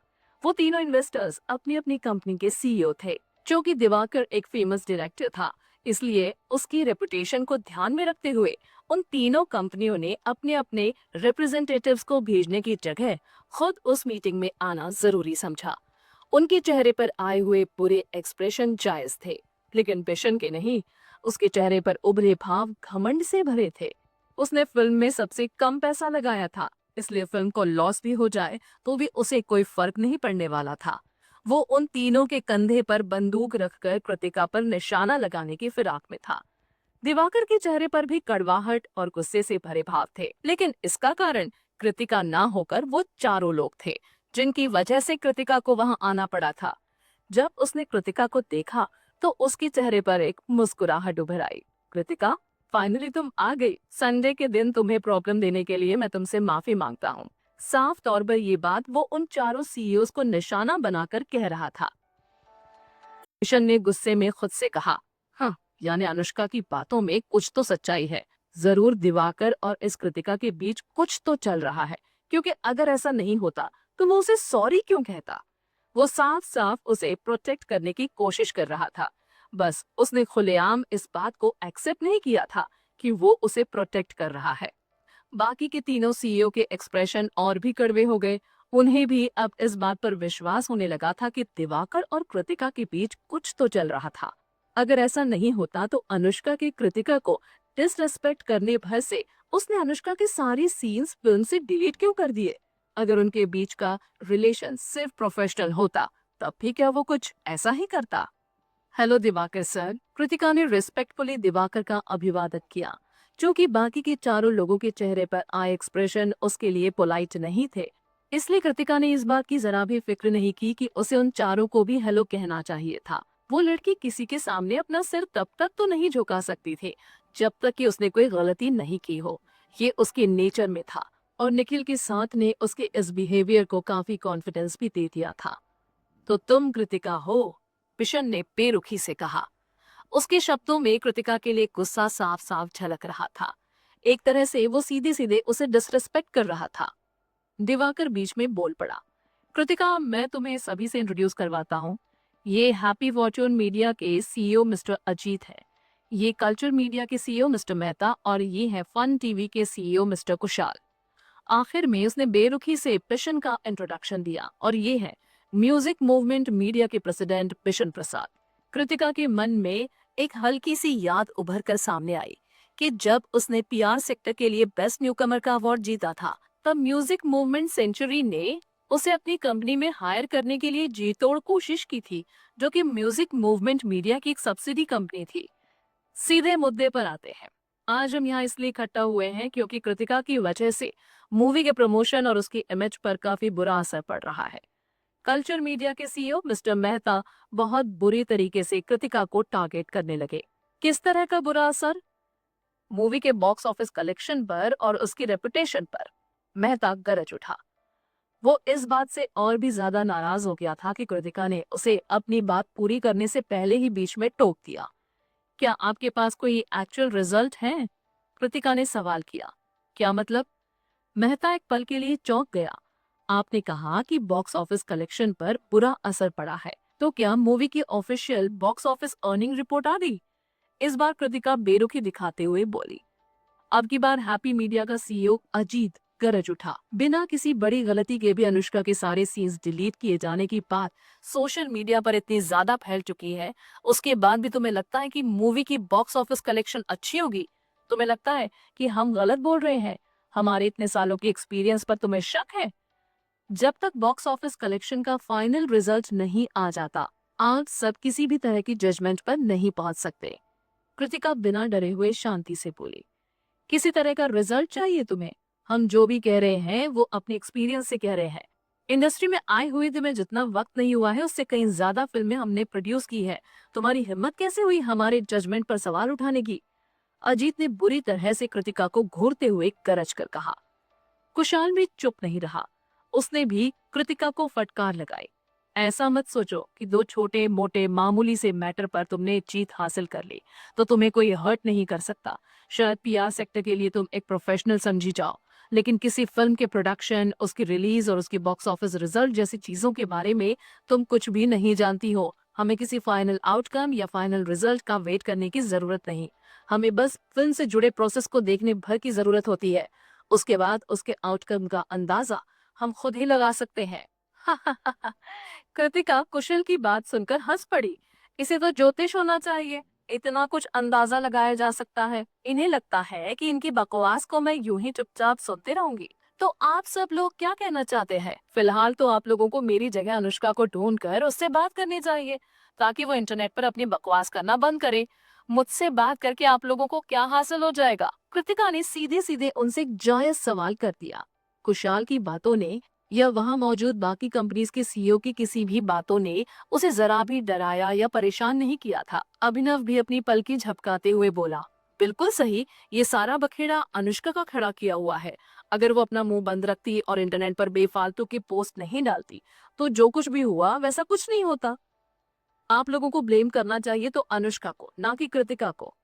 वो तीनों इन्वेस्टर्स अपनी अपनी कंपनी के सीईओ थे। जो कि दिवाकर एक फेमस डायरेक्टर था, इसलिए उसकी रेपुटेशन को ध्यान में रखते हुए उन तीनों कंपनियों ने अपने अपने रिप्रेजेंटेटिव्स को भेजने की जगह खुद उस मीटिंग में आना जरूरी समझा। उनके चेहरे पर आए हुए बुरे एक्सप्रेशन जायज थे, लेकिन बिशन के नहीं। उसके चेहरे पर उभरे भाव घमंड से भरे थे। उसने फिल्म में सबसे कम पैसा लगाया था, इसलिए फिल्म को लॉस भी हो जाए तो भी उसे कोई फर्क नहीं पड़ने वाला था। वो उन तीनों के कंधे पर बंदूक रखकर कृतिका पर निशाना लगाने की फिराक में था। दिवाकर के चेहरे पर भी कड़वाहट और गुस्से से भरे भाव थे, लेकिन इसका कारण कृतिका ना होकर वो चारों लोग थे, जिनकी वजह से कृतिका को वहां आना पड़ा था। जब उसने कृतिका को देखा तो उसके चेहरे पर एक मुस्कुराहट उभर आई। कृतिका, फाइनली तुम आ गई। संडे के दिन तुम्हें प्रॉब्लम देने के लिए मैं तुमसे माफी मांगता हूँ। साफ तौर पर ये बात वो उन चारों सीईओज को निशाना बनाकर कह रहा था। किशन ने गुस्से में खुद से कहा, हाँ, यानी अनुष्का की बातों में कुछ तो सच्चाई है। जरूर दिवाकर और इस कृतिका के बीच कुछ तो चल रहा है, क्योंकि अगर ऐसा नहीं होता तो वो उसे सॉरी क्यों कहता। वो साफ साफ उसे प्रोटेक्ट करने की कोशिश कर रहा था। बस उसने खुलेआम इस बात को एक्सेप्ट नहीं किया था कि वो उसे प्रोटेक्ट कर रहा है। बाकी के तीनों सीईओ के एक्सप्रेशन और भी कड़वे हो गए। उन्हें भी अब इस बात पर विश्वास होने लगा था कि दिवाकर और कृतिका के बीच कुछ तो चल रहा था। अगर ऐसा नहीं होता तो अनुष्का के कृतिका को डिसरेस्पेक्ट करने भर से उसने अनुष्का के सारी सीन्स फिल्म से डिलीट क्यों कर दिए। अगर उनके बीच का रिलेशन सिर्फ प्रोफेशनल होता तब भी क्या वो कुछ ऐसा ही करता। Hello Diwakar sir. कृतिका ने रिस्पेक्टफुली दिवाकर का अभिवादन किया, जो कि बाकी के चारों लोगों के चेहरे पर आए एक्सप्रेशन उसके लिए पोलाइट नहीं थे। इसलिए कृतिका ने इस बात की जरा भी फिक्र नहीं की कि उसे उन चारों को भी हेलो कहना चाहिए था। वो लड़की किसी के सामने अपना सिर तब तक तो नहीं झुका सकती थी जब तक कि उसने कोई गलती नहीं की हो। ये उसके नेचर में था और निखिल के साथ ने उसके इस बिहेवियर को काफी कॉन्फिडेंस भी दे दिया था। तो तुम कृतिका हो? बिशन ने बेरुखी से कहा। उसके शब्दों में कृतिका के लिए गुस्सा साफ साफ झलक रहा था। एक तरह से वो सीधे सीधे उसे डिसरिस्पेक्ट कर रहा था। दिवाकर बीच में बोल पड़ा, कृतिका, मैं तुम्हें सभी से इंट्रोड्यूस करवाता हूँ। ये हैप्पी फॉर्चून मीडिया के सीईओ मिस्टर अजीत है। ये कल्चर मीडिया के सीईओ मिस्टर मेहता और ये है फन टीवी के सीईओ मिस्टर कुशाल। आखिर में उसने बेरुखी से बिशन का इंट्रोडक्शन दिया और ये है म्यूजिक मूवमेंट मीडिया के प्रेसिडेंट बिशन प्रसाद। कृतिका के मन में एक हल्की सी याद उभर कर सामने आई कि जब उसने पीआर सेक्टर के लिए बेस्ट न्यूकमर का अवार्ड जीता था तब म्यूजिक मूवमेंट सेंचुरी ने उसे अपनी कंपनी में हायर करने के लिए जी तोड़ कोशिश की थी, जो कि म्यूजिक मूवमेंट मीडिया की एक सब्सिडी कंपनी थी। सीधे मुद्दे पर आते हैं। आज हम यहाँ इसलिए इकट्ठा हुए हैं क्योंकि कृतिका की वजह से मूवी के प्रमोशन और उसकी इमेज पर काफी बुरा असर पड़ रहा है। कल्चर मीडिया के सीईओ मिस्टर मेहता बहुत बुरी तरीके से कृतिका को टारगेट करने लगे। किस तरह का बुरा असर? मूवी के बॉक्स ऑफिस कलेक्शन पर और उसकी रेपुटेशन पर। मेहता गरज उठा। वो इस बात से और भी ज्यादा नाराज हो गया था कि कृतिका ने उसे अपनी बात पूरी करने से पहले ही बीच में टोक दिया। क्या आपके पास कोई एक्चुअल रिजल्ट है? कृतिका ने सवाल किया। क्या मतलब? मेहता एक पल के लिए चौंक गया। आपने कहा कि बॉक्स ऑफिस कलेक्शन पर बुरा असर पड़ा है, तो क्या मूवी की official box office earning report आ गई? इस बार कृतिका बेरुखी दिखाते हुए बोली। अब की बार हैप्पी मीडिया का सीईओ अजीत गरज उठा। बिना किसी बड़ी गलती के भी अनुष्का के सारे सीन्स डिलीट किए जाने की बात सोशल मीडिया पर इतनी ज्यादा फैल चुकी है, उसके बाद भी तुम्हें लगता है कि मूवी की बॉक्स ऑफिस कलेक्शन अच्छी होगी? तुम्हें लगता है कि हम गलत बोल रहे हैं? हमारे इतने सालों के एक्सपीरियंस पर तुम्हें शक है? जब तक बॉक्स ऑफिस कलेक्शन का फाइनल रिजल्ट नहीं आ जाता, आप सब किसी भी तरह की जजमेंट पर नहीं पहुंच सकते। कृतिका बिना डरे हुए शांति से बोली। किसी तरह का रिजल्ट चाहिए तुम्हें? हम जो भी कह रहे हैं वो अपने एक्सपीरियंस से कह रहे हैं। इंडस्ट्री में आए हुए तुम्हें जितना वक्त नहीं हुआ है उससे कहीं ज्यादा फिल्में हमने प्रोड्यूस की है। तुम्हारी हिम्मत कैसे हुई हमारे जजमेंट पर सवाल उठाने की? अजीत ने बुरी तरह से कृतिका को घूरते हुए गरज कर कहा। कुशाल भी चुप नहीं रहा। उसने भी कृतिका को फटकार लगाई। ऐसा मत सोचो कि दो छोटे मोटे मामूली से मैटर पर तुमने जीत हासिल कर ली तो तुम्हें कोई हर्ट नहीं कर सकता। शायद पीआर सेक्टर के लिए तुम एक प्रोफेशनल समझी जाओ, लेकिन किसी फिल्म के प्रोडक्शन, उसकी रिलीज और उसकी बॉक्स ऑफिस रिजल्ट जैसी चीजों के बारे में तुम कुछ भी नहीं जानती हो। हमें किसी फाइनल आउटकम या फाइनल रिजल्ट का वेट करने की जरूरत नहीं। हमें बस फिल्म से जुड़े प्रोसेस को देखने भर की जरूरत होती है। उसके बाद उसके आउटकम का अंदाजा हम खुद ही लगा सकते हैं। कृतिका कुशल की बात सुनकर हंस पड़ी। इसे तो ज्योतिष होना चाहिए, इतना कुछ अंदाजा लगाया जा सकता है। इन्हें लगता है कि इनकी बकवास को मैं यूं ही चुपचाप सुनते रहूंगी। तो आप सब लोग क्या कहना चाहते हैं? फिलहाल तो आप लोगों को मेरी जगह अनुष्का को ढूंढकर उससे बात करनी चाहिए, ताकि वो इंटरनेट पर अपनी बकवास करना बंद करे। मुझसे बात करके आप लोगों को क्या हासिल हो जाएगा? कृतिका ने सीधे सीधे उनसे एक जायज सवाल कर दिया। कुशाल की बातों ने या वहां मौजूद बाकी कंपनीज के सीईओ की किसी भी बातों ने उसे जरा भी डराया या परेशान नहीं किया था। अभिनव भी अपनी पलकी झपकाते हुए बोला, बिल्कुल सही, ये सारा बखेड़ा अनुष्का का खड़ा किया हुआ है। अगर वो अपना मुंह बंद रखती और इंटरनेट पर बेफालतू की पोस्ट नहीं डालती तो जो कुछ भी हुआ वैसा कुछ नहीं होता। आप लोगों को ब्लेम करना चाहिए तो अनुष्का को, ना कि कृतिका को।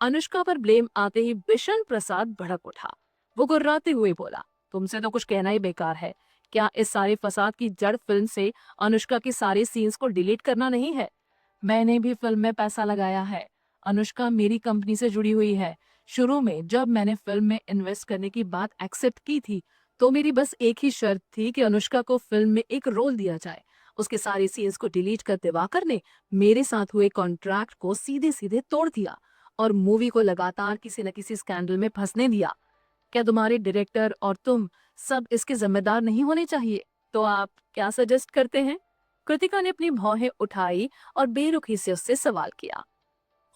अनुष्का पर ब्लेम आते ही बिशन प्रसाद भड़क उठा। वो गुर्राते हुए बोला, तुमसे तो कुछ कहना ही बेकार है। क्या इस सारे फसाद की जड़ फिल्म से अनुष्का के सारे सीन्स को डिलीट करना नहीं है? मैंने भी फिल्म में पैसा लगाया है। अनुष्का मेरी कंपनी से जुड़ी हुई है। शुरू में जब मैंने फिल्म में इन्वेस्ट करने की बात एक्सेप्ट की थी तो मेरी बस एक ही शर्त थी कि अनुष्का को फिल्म में एक रोल दिया जाए। उसके सारे सीन्स को डिलीट कर दिवाकर ने मेरे साथ हुए कॉन्ट्रैक्ट को सीधे सीधे तोड़ दिया और मूवी को लगातार किसी न किसी स्कैंडल में फंसने दिया। क्या तुम्हारे डायरेक्टर और तुम सब इसके जिम्मेदार नहीं होने चाहिए? तो आप क्या सजेस्ट करते हैं? कृतिका ने अपनी भौहें उठाई और बेरुखी से उससे सवाल किया।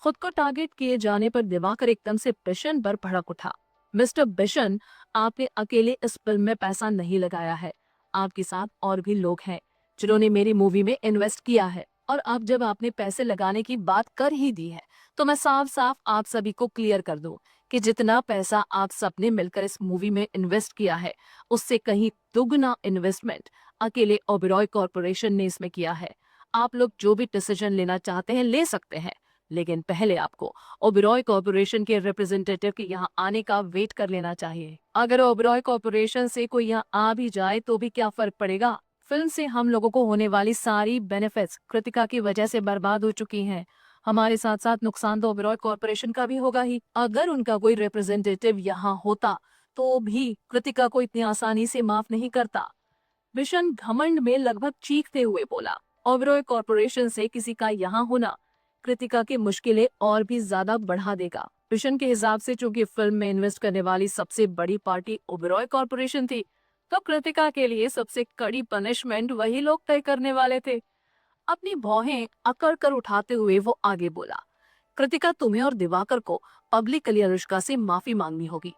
खुद को टारगेट किए जाने पर दिवाकर एकदम से बिशन पर भड़क उठा। मिस्टर बिशन, आपने अकेले इस फिल्म में पैसा नहीं लगाया है। आपके साथ और भी लोग हैं जिन्होंने मेरी मूवी में इन्वेस्ट किया है। और अब जब आपने पैसे लगाने की बात कर ही दी है तो मैं साफ साफ आप सभी को क्लियर कर दूं कि जितना पैसा आप सबने मिलकर इस मूवी में इन्वेस्ट किया है उससे कहीं दुगना इन्वेस्टमेंट अकेले ओबेरॉय कॉरपोरेशन ने इसमें किया है। आप लोग जो भी डिसीजन लेना चाहते हैं ले सकते हैं, लेकिन पहले आपको ओबेरॉय कॉरपोरेशन के रिप्रेजेंटेटिव के यहाँ आने का वेट कर लेना चाहिए। अगर ओबेरॉय कॉरपोरेशन से कोई यहाँ आ भी जाए तो भी क्या फर्क पड़ेगा? फिल्म से हम लोगों को होने वाली सारी बेनिफिट्स कृतिका की वजह से बर्बाद हो चुकी हैं। हमारे साथ साथ नुकसान तो ओबेरॉय कॉरपोरेशन का भी होगा ही। अगर उनका कोई रिप्रेजेंटेटिव यहाँ होता तो भी कृतिका को इतनी आसानी से माफ नहीं करता। बिशन घमंड में लगभग चीखते हुए बोला, ओबेरॉय कॉरपोरेशन से किसी का यहाँ होना कृतिका की मुश्किलें और भी ज्यादा बढ़ा देगा। बिशन के हिसाब से चूंकि फिल्म में इन्वेस्ट करने वाली सबसे बड़ी पार्टी ओबेरॉय कॉरपोरेशन थी तो कृतिका के लिए सबसे कड़ी पनिशमेंट वही लोग तय करने वाले थे। अपनी भौहें अकड़ कर उठाते हुए वो आगे बोला, कृतिका, तुम्हें और दिवाकर को पब्लिकली अनुष्का से माफी मांगनी होगी।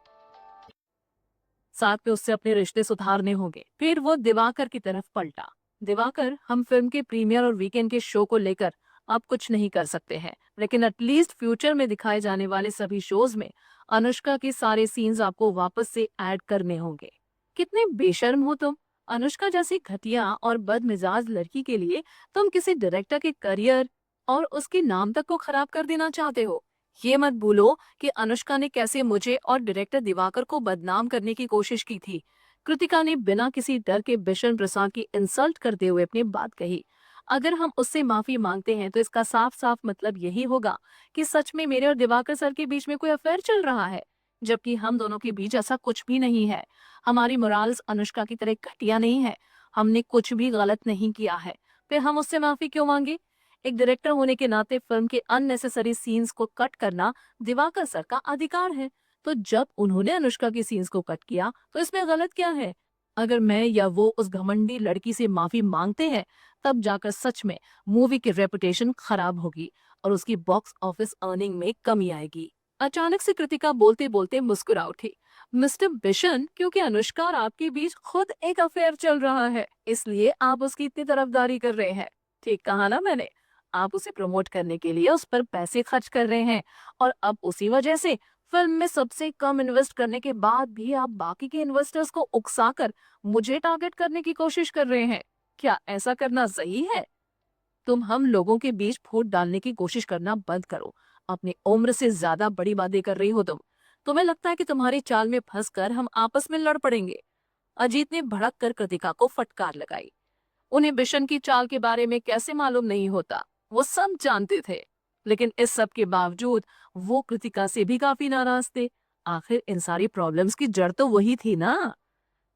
साथ में उससे अपने रिश्ते सुधारने होंगे। फिर वो दिवाकर की तरफ पलटा। दिवाकर, हम फिल्म के प्रीमियर और वीकेंड के शो को लेकर अब कुछ नहीं कर सकते हैं, लेकिन एटलीस्ट फ्यूचर में दिखाए जाने वाले सभी शोज में अनुष्का के सारे सीन्स आपको वापस से ऐड करने होंगे। कितने बेशर्म हो तुम। अनुष्का जैसी घटिया और बदमिजाज लड़की के लिए तुम किसी डायरेक्टर के करियर और उसके नाम तक को खराब कर देना चाहते हो। ये मत भूलो कि अनुष्का ने कैसे मुझे और डायरेक्टर दिवाकर को बदनाम करने की कोशिश की थी। कृतिका ने बिना किसी डर के बिशन प्रसाद की इंसल्ट करते हुए अपनी बात कही। अगर हम उससे माफी मांगते हैं तो इसका साफ साफ मतलब यही होगा कि सच में मेरे और दिवाकर सर के बीच में कोई अफेयर चल रहा है, जबकि हम दोनों के बीच ऐसा कुछ भी नहीं है। हमारी मोराल्स अनुष्का की तरह घटिया नहीं है। हमने कुछ भी गलत नहीं किया है, फिर हम उससे माफी क्यों मांगे? एक डायरेक्टर होने के नाते फिल्म के अननेसेसरी सीन्स को कट करना दिवाकर सर का अधिकार है। तो जब उन्होंने अनुष्का के सीन्स को कट किया तो इसमें गलत क्या है? अगर मैं या वो उस घमंडी लड़की से माफी मांगते हैं तब जाकर सच में मूवी की रेपुटेशन खराब होगी और उसकी बॉक्स ऑफिस अर्निंग में कमी आएगी। अचानक से कृतिका बोलते बोलते मुस्कुरा उठी। मिस्टर बिशन, क्योंकि अनुष्का और आपके बीच खुद एक अफेयर चल रहा है इसलिए आप उसकी इतनी तरफदारी कर रहे हैं। ठीक कहा ना मैंने? आप उसे प्रमोट करने के लिए उस पर पैसे खर्च कर रहे हैं और अब उसी वजह से फिल्म में सबसे कम इन्वेस्ट करने के बाद भी आप बाकी के इन्वेस्टर्स को उकसाकर मुझे टारगेट करने की कोशिश कर रहे हैं। क्या ऐसा करना सही है? तुम हम लोगों के बीच फूट डालने की कोशिश करना बंद करो। अपनी उम्र से ज्यादा बड़ी बातें कर रही हो तुम। तुम्हें लगता है कि तुम्हारी चाल में फंसकर हम आपस में लड़ पड़ेंगे? अजीत ने भड़क कर कृतिका को फटकार लगाई। उन्हें बिशन की चाल के बारे में कैसे मालूम नहीं होता? वो सब जानते थे, लेकिन इस सब के बावजूद वो कृतिका से भी काफी नाराज थे। आखिर इन सारी प्रॉब्लम्स की जड़ तो वही थी ना।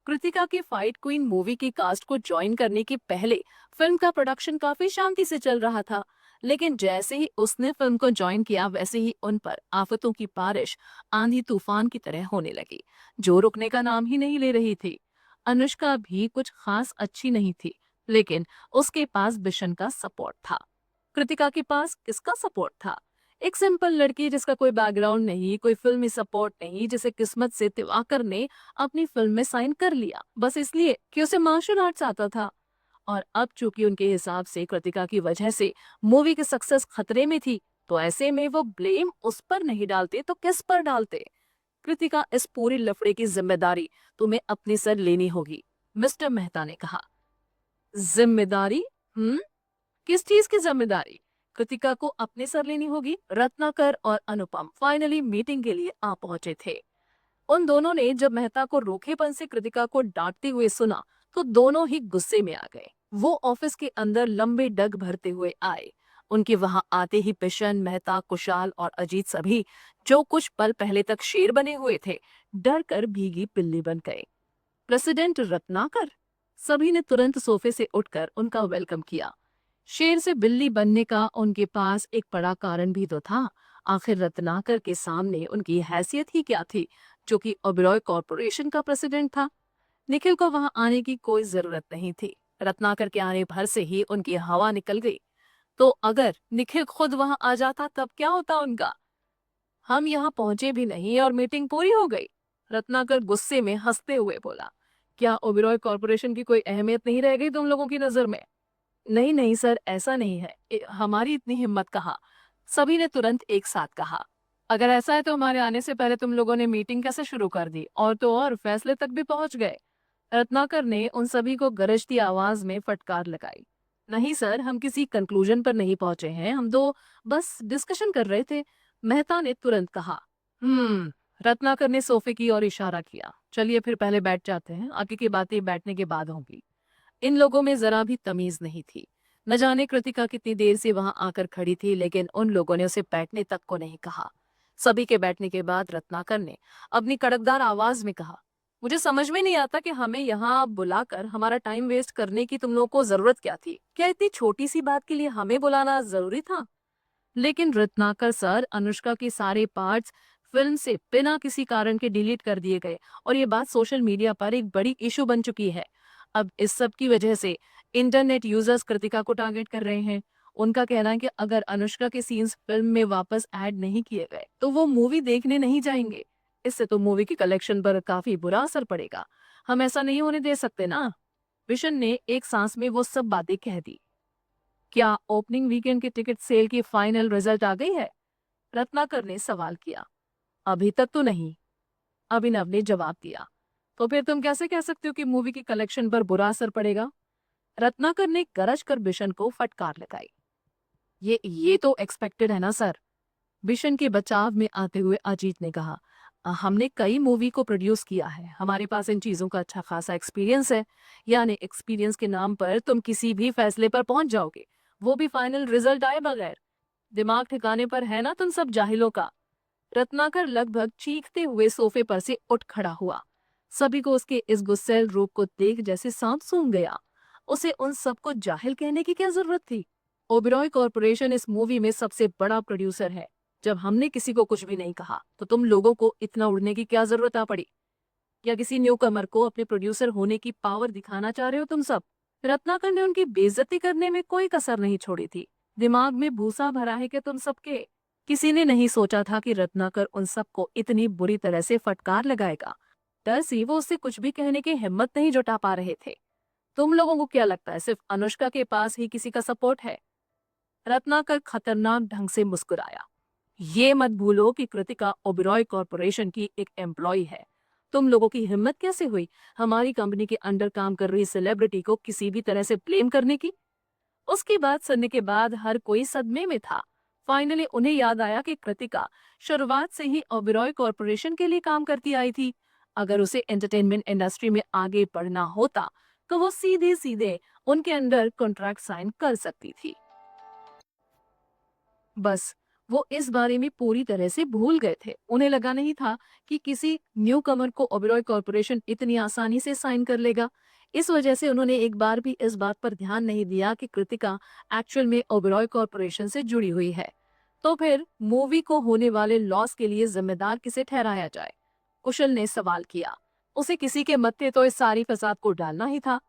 कृतिका की फाइट क्वीन मूवी की कास्ट को ज्वाइन करने के पहले फिल्म का प्रोडक्शन काफी शांति से चल रहा था, लेकिन जैसे ही उसने फिल्म को ज्वाइन किया वैसे ही उन पर आफतों की बारिश आंधी तूफान की तरह होने लगी, जो रुकने का नाम ही नहीं ले रही थी। अनुष्का भी कुछ खास अच्छी नहीं थी, लेकिन उसके पास बिशन का सपोर्ट था। कृतिका के पास किसका सपोर्ट था? एक सिंपल लड़की जिसका कोई बैकग्राउंड नहीं, कोई फिल्मी सपोर्ट नहीं, जिसे किस्मत से दिवाकर ने अपनी फिल्म में साइन कर लिया बस इसलिए कि उसे मार्शल आर्ट्स आता था। और अब चूंकि उनके हिसाब से कृतिका की वजह से मूवी की सक्सेस खतरे में थी, तो ऐसे में वो ब्लेम उस पर नहीं डालते तो किस पर डालते। कृतिका, इस पूरी लफड़े की जिम्मेदारी तुम्हें अपने सर लेनी होगी, मिस्टर मेहता ने कहा। जिम्मेदारी? किस चीज की जिम्मेदारी? कृतिका को अपने सर लेनी होगी। रत्नाकर और अनुपम फाइनली मीटिंग के लिए आ पहुंचे थे। उन दोनों ने जब मेहता को रूखेपन से कृतिका को डांटते हुए सुना तो दोनों ही गुस्से में आ गए। वो ऑफिस के अंदर लंबे डग भरते हुए आए। उनके वहां आते ही बिशन, मेहता, कुशाल और अजीत सभी जो कुछ पल पहले तक शेर बने हुए थे, डर कर भीगी पिल्ली बन गए। प्रेसिडेंट रत्नाकर? सभी ने तुरंत सोफे से उठकर उनका वेलकम किया। शेर से बिल्ली बनने का उनके पास एक बड़ा कारण भी तो था। आखिर रत्नाकर के सामने उनकी हैसियत ही क्या थी, जो कि ओबेरॉय कॉरपोरेशन का प्रेसिडेंट था। निखिल को वहां आने की कोई जरूरत नहीं थी। रत्नाकर के आने भर से ही उनकी हवा निकल गई। तो अगर निखिल खुद वहां आ जाता तब क्या होता उनका? हम यहाँ पहुंचे भी नहीं और मीटिंग पूरी हो गई। रत्नाकर गुस्से में हंसते हुए बोला। क्या ओबेरॉय कॉरपोरेशन की कोई अहमियत नहीं रह गई तुम लोगों की नजर में? नहीं नहीं सर, ऐसा नहीं है। हमारी इतनी हिम्मत कहाँ? सभी ने तुरंत एक साथ कहा। अगर ऐसा है तो हमारे आने से पहले तुम लोगों ने मीटिंग कैसे शुरू कर दी, और तो और फैसले तक भी पहुंच गए। रत्नाकर ने उन सभी को गरजती आवाज में फटकार लगाई। नहीं सर, हम किसी कंक्लूजन पर नहीं पहुंचे हैं, हम तो बस डिस्कशन कर रहे थे, मेहता ने तुरंत कहा। रत्नाकर ने सोफे की ओर इशारा किया। चलिए फिर पहले बैठ जाते हैं, आगे की बातें बैठने के बाद होंगी। इन लोगों में जरा भी तमीज नहीं थी। न जाने कृतिका कितनी देर से वहां आकर खड़ी थी, लेकिन उन लोगों ने उसे बैठने तक को नहीं कहा। सभी के बैठने के बाद रत्नाकर ने अपनी कड़कदार आवाज में कहा, मुझे समझ में नहीं आता कि हमें यहाँ बुलाकर हमारा टाइम वेस्ट करने की तुम लोगों को जरूरत क्या थी? क्या इतनी छोटी सी बात के लिए हमें बुलाना जरूरी था? लेकिन रत्नाकर सर, अनुष्का के सारे पार्ट्स फिल्म से बिना किसी कारण के डिलीट कर दिए गए और ये बात सोशल मीडिया पर एक बड़ी इशू बन चुकी है। अब इस सब की वजह से इंटरनेट यूजर्स कृतिका को टारगेट कर रहे हैं। उनका कहना है कि अगर अनुष्का के सीन्स फिल्म में वापस ऐड नहीं किए गए तो वो मूवी देखने नहीं जाएंगे। इससे तो मूवी की कलेक्शन पर काफी बुरा असर पड़ेगा। हम ऐसा नहीं होने दे सकते ना। विशन ने एक सांस में वो सब बातें कह दी। क्या ओपनिंग वीकेंड की टिकट सेल की फाइनल रिजल्ट आ गई है? रत्नाकर ने सवाल किया। अभी तक तो नहीं, अभिनव ने जवाब दिया। तो फिर तुम कैसे कह सकते हो कि मूवी की कलेक्शन पर बुरा असर पड़ेगा? रत्नाकर ने गरज कर बिशन को फटकार लगाई। ये तो एक्सपेक्टेड है ना सर, बिशन के बचाव में आते हुए अजीत ने कहा। हमने कई मूवी को प्रोड्यूस किया है, हमारे पास इन चीजों का अच्छा खासा एक्सपीरियंस है। यानी एक्सपीरियंस के नाम पर तुम किसी भी फैसले पर पहुंच जाओगे, वो भी फाइनल रिजल्ट आए बगैर। दिमाग ठिकाने पर है ना तुम सब जाहिलों का? रत्नाकर लगभग चीखते हुए सोफे पर से उठ खड़ा हुआ। सभी को उसके इस गुस्सैल रूप को देख जैसे सांप सूंघ गया। उसे उन सबको जाहिल कहने की क्या जरूरत थी? ओबेरॉय कॉरपोरेशन इस मूवी में सबसे बड़ा प्रोड्यूसर है। जब हमने किसी को कुछ भी नहीं कहा तो तुम लोगों को इतना उड़ने की क्या जरूरत आ पड़ी? या किसी न्यूकमर को अपने प्रोड्यूसर होने की पावर दिखाना चाह रहे हो तुम सब? रत्नाकर ने उनकी बेइज्जती करने में कोई कसर नहीं छोड़ी थी। दिमाग में भूसा भरा है कि तुम सबके? किसी ने नहीं सोचा था कि रत्नाकर उन सबको इतनी बुरी तरह से फटकार लगाएगा। डर से वो उससे कुछ भी कहने की हिम्मत नहीं जुटा पा रहे थे। तुम लोगों को क्या लगता है सिर्फ अनुष्का के पास ही किसी का सपोर्ट है? रत्नाकर खतरनाक ढंग से मुस्कुराया। ये मत भूलो कि कृतिका ओबेरॉय कॉरपोरेशन की एक एम्प्लॉय है। तुम लोगों की हिम्मत कैसे हुई हमारी कंपनी के अंडर काम कर रही सेलिब्रिटी को किसी भी तरह से ब्लेम करने की? उसकी बात सुनने के बाद हर कोई सदमे में था। फाइनली उन्हें याद आया कि कृतिका शुरुआत से ही ओबेरॉय कॉरपोरेशन के लिए काम करती आई थी। अगर उसे एंटरटेनमेंट इंडस्ट्री में आगे बढ़ना होता तो वो सीधे सीधे उनके अंडर कॉन्ट्रैक्ट साइन कर सकती थी। बस वो इस बारे में पूरी तरह से भूल गए थे। उन्हें लगा नहीं था कि किसी न्यू कमर को ओबेरॉय कॉरपोरेशन इतनी आसानी से साइन कर लेगा। इस वजह से उन्होंने एक बार भी इस बात पर ध्यान नहीं दिया कि कृतिका एक्चुअल में ओबेरॉय कॉरपोरेशन से जुड़ी हुई है। तो फिर मूवी को होने वाले लॉस के लिए जिम्मेदार किसे ठहराया जाए? कुशल ने सवाल किया। उसे किसी के मत्थे तो इस सारी फसाद को डालना ही था।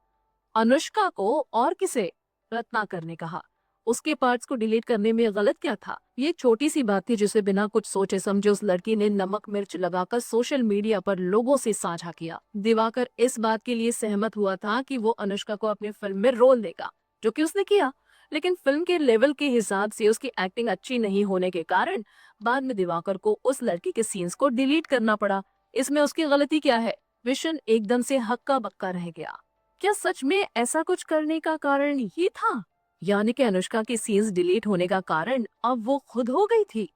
अनुष्का को, और किसे? रत्नाकर ने कहा। उसके पार्ट्स को डिलीट करने में गलत क्या था? ये छोटी सी बात थी जिसे बिना कुछ सोचे समझे उस लड़की ने नमक मिर्च लगाकर सोशल मीडिया पर लोगों से साझा किया। दिवाकर इस बात के लिए सहमत हुआ था कि वो अनुष्का को अपनी फिल्म में रोल देगा, जो कि उसने किया। लेकिन फिल्म के लेवल के हिसाब से उसकी एक्टिंग अच्छी नहीं होने के कारण बाद में दिवाकर को उस लड़की के सीन्स को डिलीट करना पड़ा। इसमें उसकी गलती क्या है? विशन एकदम से हक्का बक्का रह गया। क्या सच में ऐसा कुछ करने का कारण ये था? यानी कि अनुष्का की सीन्स डिलीट होने का कारण अब वो खुद हो गई थी।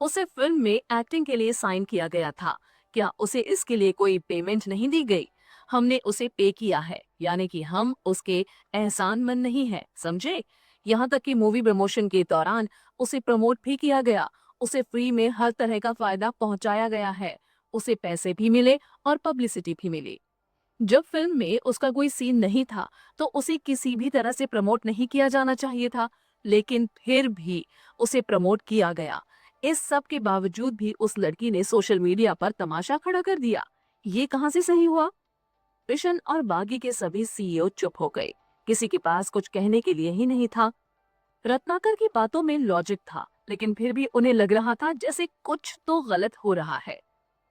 उसे फिल्म में एक्टिंग के लिए साइन किया गया था। क्या उसे इसके लिए कोई पेमेंट नहीं दी गई? हमने उसे पे किया है, यानी कि हम उसके एहसानमंद नहीं है, समझे? यहाँ तक कि मूवी प्रमोशन के दौरान उसे प्रमोट भी किया गया। उसे फ्री में हर तरह का फायदा पहुंचाया गया है। उसे पैसे भी मिले और पब्लिसिटी भी मिली। जब फिल्म में उसका कोई सीन नहीं था तो उसे किसी भी तरह से प्रमोट नहीं किया जाना चाहिए था, लेकिन फिर भी उसे प्रमोट किया गया। इस सब के बावजूद भी उस लड़की ने सोशल मीडिया पर तमाशा खड़ा कर दिया। ये कहां से सही हुआ? विशन और बागी के सभी सीईओ चुप हो गए। किसी के पास कुछ कहने के लिए ही नहीं था। रत्नाकर की बातों में लॉजिक था, लेकिन फिर भी उन्हें लग रहा था जैसे कुछ तो गलत हो रहा है।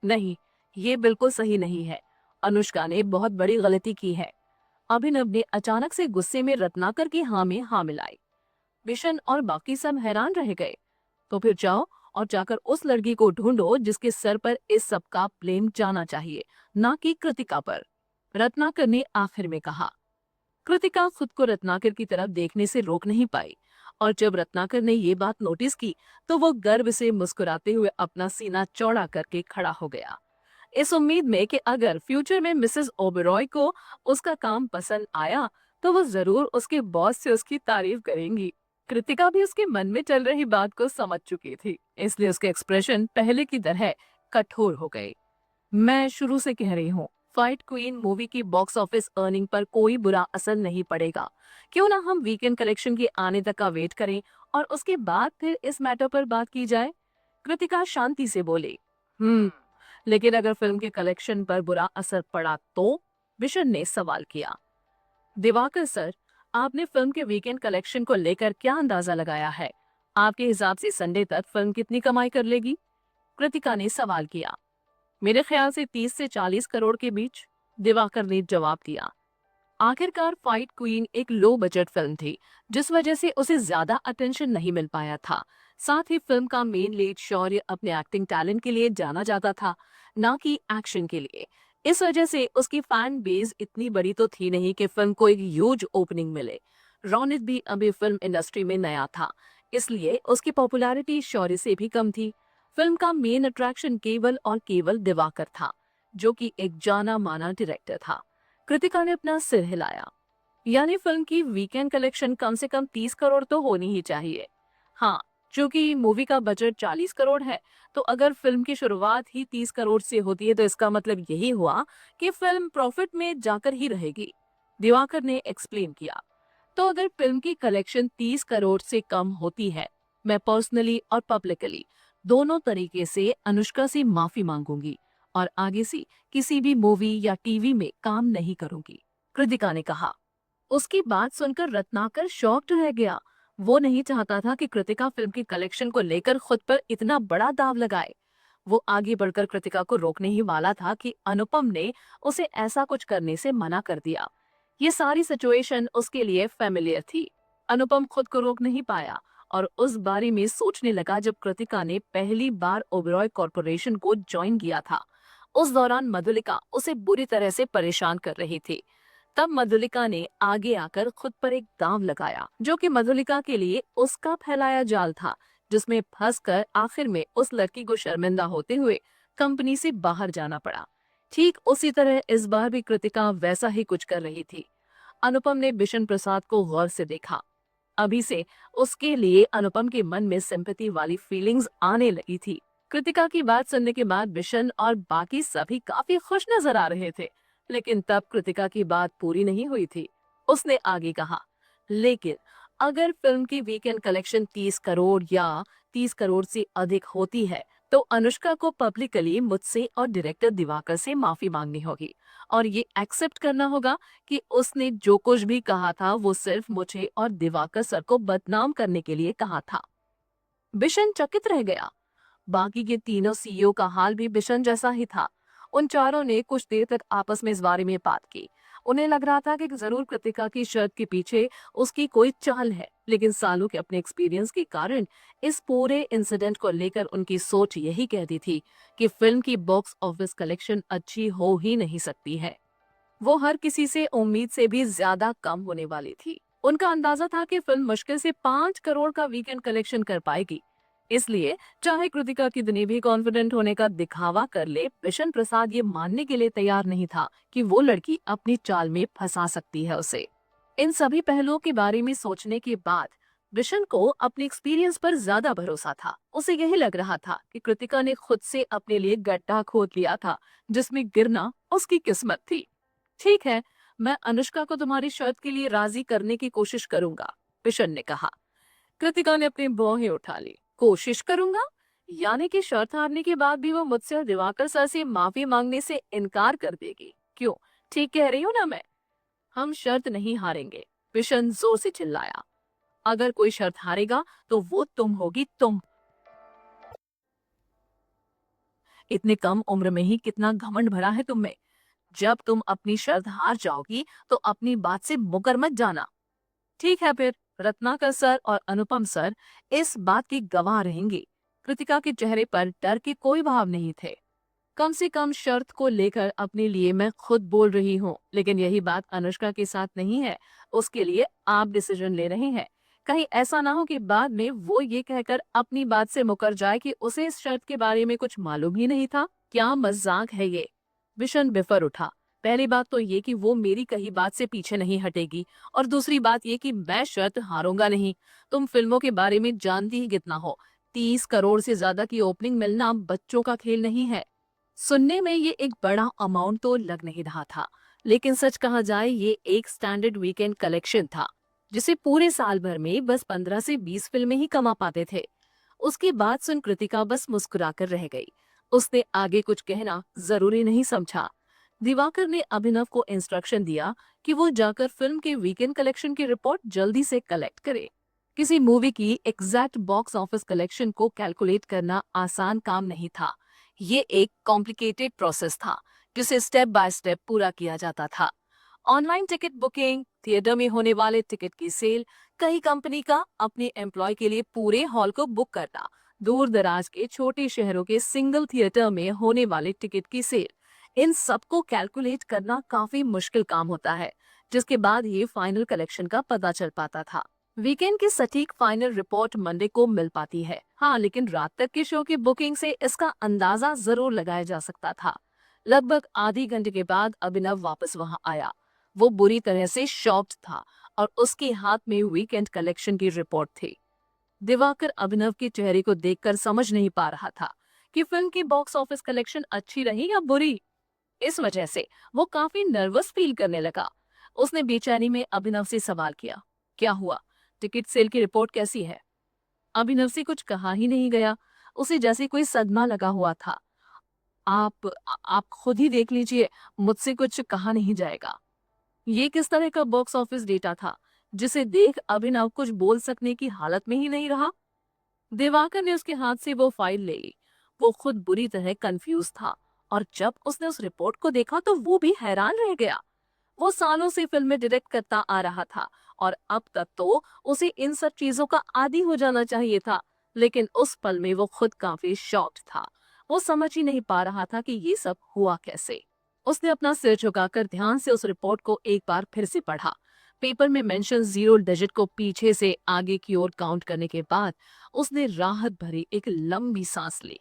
नहीं, ये बिल्कुल सही नहीं है। अनुष्का ने बहुत बड़ी गलती की है। अभिनव ने अचानक से गुस्से में रत्नाकर की हाँ में हाँ मिलाई। विशन और बाकी सब हैरान रह गए। तो फिर जाओ और जाकर उस लड़की को ढूंढो जिसके सर पर इस सब का ब्लेम जाना चाहिए, ना कि कृतिका पर, रत्नाकर ने आखिर में कहा। कृतिका खुद को रत्नाकर की तरफ देखने से रोक नहीं पाई, और जब रत्नाकर ने ये बात नोटिस की तो वो गर्व से मुस्कुराते हुए अपना सीना चौड़ा करके खड़ा हो गया, इस उम्मीद में कि अगर फ्यूचर में मिसेस ओबेरॉय को उसका काम पसंद आया तो वो जरूर उसके बॉस से उसकी तारीफ करेंगी। कृतिका भी उसके मन में चल रही बात को समझ चुकी थी, इसलिए उसके एक्सप्रेशन पहले की तरह कठोर हो गए। मैं शुरू से कह रही हूँ, फाइट क्वीन मूवी की बॉक्स ऑफिस अर्निंग पर कोई बुरा असर नहीं पड़ेगा। क्यों ना हम वीकेंड कलेक्शन के आने तक का वेट करें और उसके बाद फिर इस मैटर पर बात की जाए। कृतिका शांति से बोली। लेकिन अगर फिल्म के कलेक्शन पर बुरा असर पड़ा तो? विशन ने सवाल किया। दिवाकर सर, आपने फिल्म के वीकेंड कलेक्शन को लेकर क्या अंदाजा लगाया है? आपके हिसाब से संडे तक फिल्म कितनी कमाई कर लेगी? कृतिका ने सवाल किया। मेरे ख्याल से 30 से 40 करोड़ के बीच, दिवाकर ने जवाब दिया। आखिरकार फाइट क्वीन एक लो बजट फिल्म थी, जिस वजह से उसे ज्यादा अटेंशन नहीं मिल पाया था। साथ ही फिल्म का मेन लीड शौर्य अपने एक्टिंग टैलेंट के लिए जाना जाता था, ना कि एक्शन के लिए। इस वजह से उसकी फैन बेस इतनी बड़ी तो थी नहीं कि फिल्म को एक ह्यूज ओपनिंग मिले। रौनित भी अभी फिल्म इंडस्ट्री में नया था, इसलिए उसकी पॉपुलैरिटी शौर्य से भी कम थी। फिल्म का मेन अट्रैक्शन केवल और केवल दिवाकर था, जो कि एक जाना माना डायरेक्टर था। कृतिका ने अपना सिर हिलाया। यानी फिल्म की वीकेंड कलेक्शन कम से कम 30 करोड़ तो होनी ही चाहिए। हाँ, चूंकि मूवी का बजट 40 करोड़ है, तो अगर फिल्म की शुरुआत ही 30 करोड़ से होती है तो इसका मतलब यही हुआ कि फिल्म प्रॉफिट में जाकर ही रहेगी, दिवाकर ने एक्सप्लेन किया। तो अगर फिल्म की कलेक्शन 30 करोड़ से कम होती है, मैं पर्सनली और पब्लिकली दोनों तरीके से अनुष्का से माफी मांगूंगी और आगे से किसी भी मूवी या टीवी में काम नहीं करूंगी, कृतिका ने कहा। उसकी बात सुनकर रत्नाकर शॉक्ड रह गया। वो नहीं चाहता था कि कृतिका फिल्म की कलेक्शन को लेकर खुद पर इतना बड़ा दाव लगाए। वो आगे बढ़कर कृतिका को रोकने ही वाला था कि अनुपम ने उसे ऐसा कुछ करने से मना कर दिया। ये सारी सिचुएशन उसके लिए फेमिलियर थी। अनुपम खुद को रोक नहीं पाया और उस बारे में सोचने लगा जब कृतिका ने पहली बार ओबेरॉय कॉर्पोरेशन को ज्वाइन किया था। उस दौरान मधुलिका उसे बुरी तरह से परेशान कर रही थी। तब मधुलिका ने आगे आकर खुद पर एक दांव लगाया, जो कि मधुलिका के लिए उसका फैलाया जाल था, जिसमें फंसकर आखिर में उस लड़की को शर्मिंदा होते हुए कंपनी से बाहर जाना पड़ा। ठीक उसी तरह इस बार भी कृतिका वैसा ही कुछ कर रही थी। अनुपम ने बिशन प्रसाद को गौर से देखा। अभी से उसके लिए अनुपम के मन में सिंपैथी वाली फीलिंग्स आने लगी थी। कृतिका की बात सुनने के बाद बिशन और बाकी सभी काफी खुश नजर आ रहे थे, लेकिन तब कृतिका की बात पूरी नहीं हुई थी। उसने आगे कहा, लेकिन अगर फिल्म की वीकेंड कलेक्शन 30 करोड़ या 30 करोड़ से अधिक होती है तो अनुष्का को पब्लिकली मुझसे और डायरेक्टर दिवाकर से माफी मांगनी होगी और ये एक्सेप्ट करना होगा कि उसने जो कुछ भी कहा था वो सिर्फ मुझे और दिवाकर सर को बदनाम करने के लिए कहा था। बिशन चकित रह गया। बाकी के तीनों सीईओ का हाल भी बिशन जैसा ही था। उन चारों ने कुछ देर तक आपस में इस बारे में बात की। उन्हें लग रहा था कि जरूर कृतिका की शर्त के पीछे उसकी कोई चाल है, लेकिन सालों के अपने एक्सपीरियंस के कारण इस पूरे इंसिडेंट को लेकर उनकी सोच यही कहती थी कि फिल्म की बॉक्स ऑफिस कलेक्शन अच्छी हो ही नहीं सकती है। वो हर किसी से उम्मीद से भी ज्यादा कम होने वाली थी। उनका अंदाजा था कि फिल्म मुश्किल से 5 करोड़ का वीकेंड कलेक्शन कर पाएगी। इसलिए चाहे कृतिका कितनी भी कॉन्फिडेंट होने का दिखावा कर ले, बिशन प्रसाद ये मानने के लिए तैयार नहीं था कि वो लड़की अपनी चाल में फंसा सकती है उसे। इन सभी पहलुओं के बारे में सोचने के बाद बिशन को अपने एक्सपीरियंस पर ज्यादा भरोसा था। उसे यही लग रहा था कि कृतिका ने खुद से अपने लिए गड्ढा खोद लिया था, जिसमें गिरना उसकी किस्मत थी। ठीक है, मैं अनुष्का को तुम्हारी शर्त के लिए राजी करने की कोशिश करूंगा, बिशन ने कहा। कृतिका ने अपनी भौहें उठा ली। कोशिश करूंगा? यानी कि शर्त हारने के बाद भी वो मुझसे और दिवाकर सर से माफी मांगने से इनकार कर देगी? क्यों? ठीक कह रही हूँ ना मैं? हम शर्त नहीं हारेंगे, बिशन जोर से चिल्लाया। अगर कोई शर्त हारेगा तो वो तुम होगी, तुम। इतने कम उम्र में ही कितना घमंड भरा है तुम में। जब तुम अपनी शर्त हार जाओगी तो अपनी बात से मुकर मत जाना। ठीक है फिर, रत्नाकर सर और अनुपम सर इस बात की गवाह रहेंगे। कृतिका के चेहरे पर डर के कोई भाव नहीं थे। कम से कम शर्त को लेकर अपने लिए मैं खुद बोल रही हूँ, लेकिन यही बात अनुष्का के साथ नहीं है। उसके लिए आप डिसीजन ले रहे हैं। कहीं ऐसा ना हो कि बाद में वो ये कहकर अपनी बात से मुकर जाए कि उसे इस शर्त के बारे में कुछ मालूम ही नहीं था। क्या मजाक है ये? बिशन बिफर उठा। पहली बात तो ये कि वो मेरी कही बात से पीछे नहीं हटेगी, और दूसरी बात ये कि मैं शर्त हारूंगा नहीं। तुम फिल्मों के बारे में जानती ही कितना हो। 30 करोड़ से ज्यादा की ओपनिंग मिलना बच्चों का खेल नहीं है। सुनने में ये एक बड़ा अमाउंट तो लग नहीं रहा था, लेकिन सच कहा जाए ये एक स्टैंडर्ड वीकेंड कलेक्शन था, जिसे पूरे साल भर में बस 15 से 20 फिल्में ही कमा पाते थे। उसकी बात सुन कृतिका बस मुस्कुराकर रह गई। उसने आगे कुछ कहना जरूरी नहीं समझा। दिवाकर ने अभिनव को इंस्ट्रक्शन दिया कि वो जाकर फिल्म के वीकेंड कलेक्शन की रिपोर्ट जल्दी से कलेक्ट करे। किसी मूवी की एग्जैक्ट बॉक्स ऑफिस कलेक्शन को कैलकुलेट करना आसान काम नहीं था। ये एक कॉम्प्लिकेटेड प्रोसेस था, जिसे स्टेप बाय स्टेप पूरा किया जाता था। ऑनलाइन टिकट बुकिंग, थिएटर में होने वाले टिकट की सेल, कई कंपनी का अपने एम्प्लॉय के लिए पूरे हॉल को बुक करना, दूर दराज के छोटे शहरों के सिंगल थिएटर में होने वाले टिकट की सेल, इन सबको कैलकुलेट करना काफी मुश्किल काम होता है, जिसके बाद ये फाइनल कलेक्शन का पता चल पाता था। वीकेंड की सटीक फाइनल रिपोर्ट मंडे को मिल पाती है, हाँ, लेकिन रात तक के शो की बुकिंग से इसका अंदाजा जरूर लगाया जा सकता था। लगभग आधी घंटे के बाद अभिनव वापस वहां आया। वो बुरी तरह से शॉक्ड था और उसके हाथ में वीकेंड कलेक्शन की रिपोर्ट थी। दिवाकर अभिनव के चेहरे को देखकर समझ नहीं पा रहा था कि फिल्म की बॉक्स ऑफिस कलेक्शन अच्छी रही या बुरी। इस वजह से वो काफी नर्वस फील करने लगा। उसने बेचैनी में अभिनव से सवाल किया, क्या हुआ? टिकट सेल की रिपोर्ट कैसी है? अभिनव से कुछ कहा ही नहीं गया। उसे जैसे कोई सदमा लगा हुआ था। आप खुद ही देख लीजिए, मुझसे कुछ कहा नहीं जाएगा। ये किस तरह का बॉक्स ऑफिस डेटा था, जिसे देख अभिनव कुछ बोल सकने की हालत में ही नहीं रहा। दिवाकर ने उसके हाथ से वो फाइल ले ली। वो खुद बुरी तरह कंफ्यूज था, और जब उसने उस रिपोर्ट को देखा तो वो भी हैरान रह गया। वो सालों से फिल्में डायरेक्ट करता आ रहा था, और अब तक तो उसे इन सब चीजों का आदी हो जाना चाहिए था, लेकिन उस पल में वो खुद काफी शॉक्ड था। वो समझ ही नहीं पा रहा था कि ये सब हुआ कैसे। उसने अपना सिर झुकाकर ध्यान से उस रिपोर्ट को एक बार फिर से पढ़ा। पेपर में मेंशन 0 डिजिट को पीछे से आगे की ओर काउंट करने के बाद उसने राहत भरी एक लंबी सांस ली।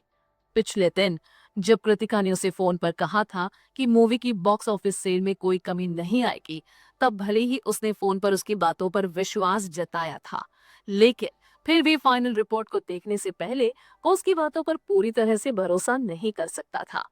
पिछले दिन जब कृतिका ने उसे फोन पर कहा था कि मूवी की बॉक्स ऑफिस सेल में कोई कमी नहीं आएगी, तब भले ही उसने फोन पर उसकी बातों पर विश्वास जताया था, लेकिन फिर भी फाइनल रिपोर्ट को देखने से पहले वो उसकी बातों पर पूरी तरह से भरोसा नहीं कर सकता था।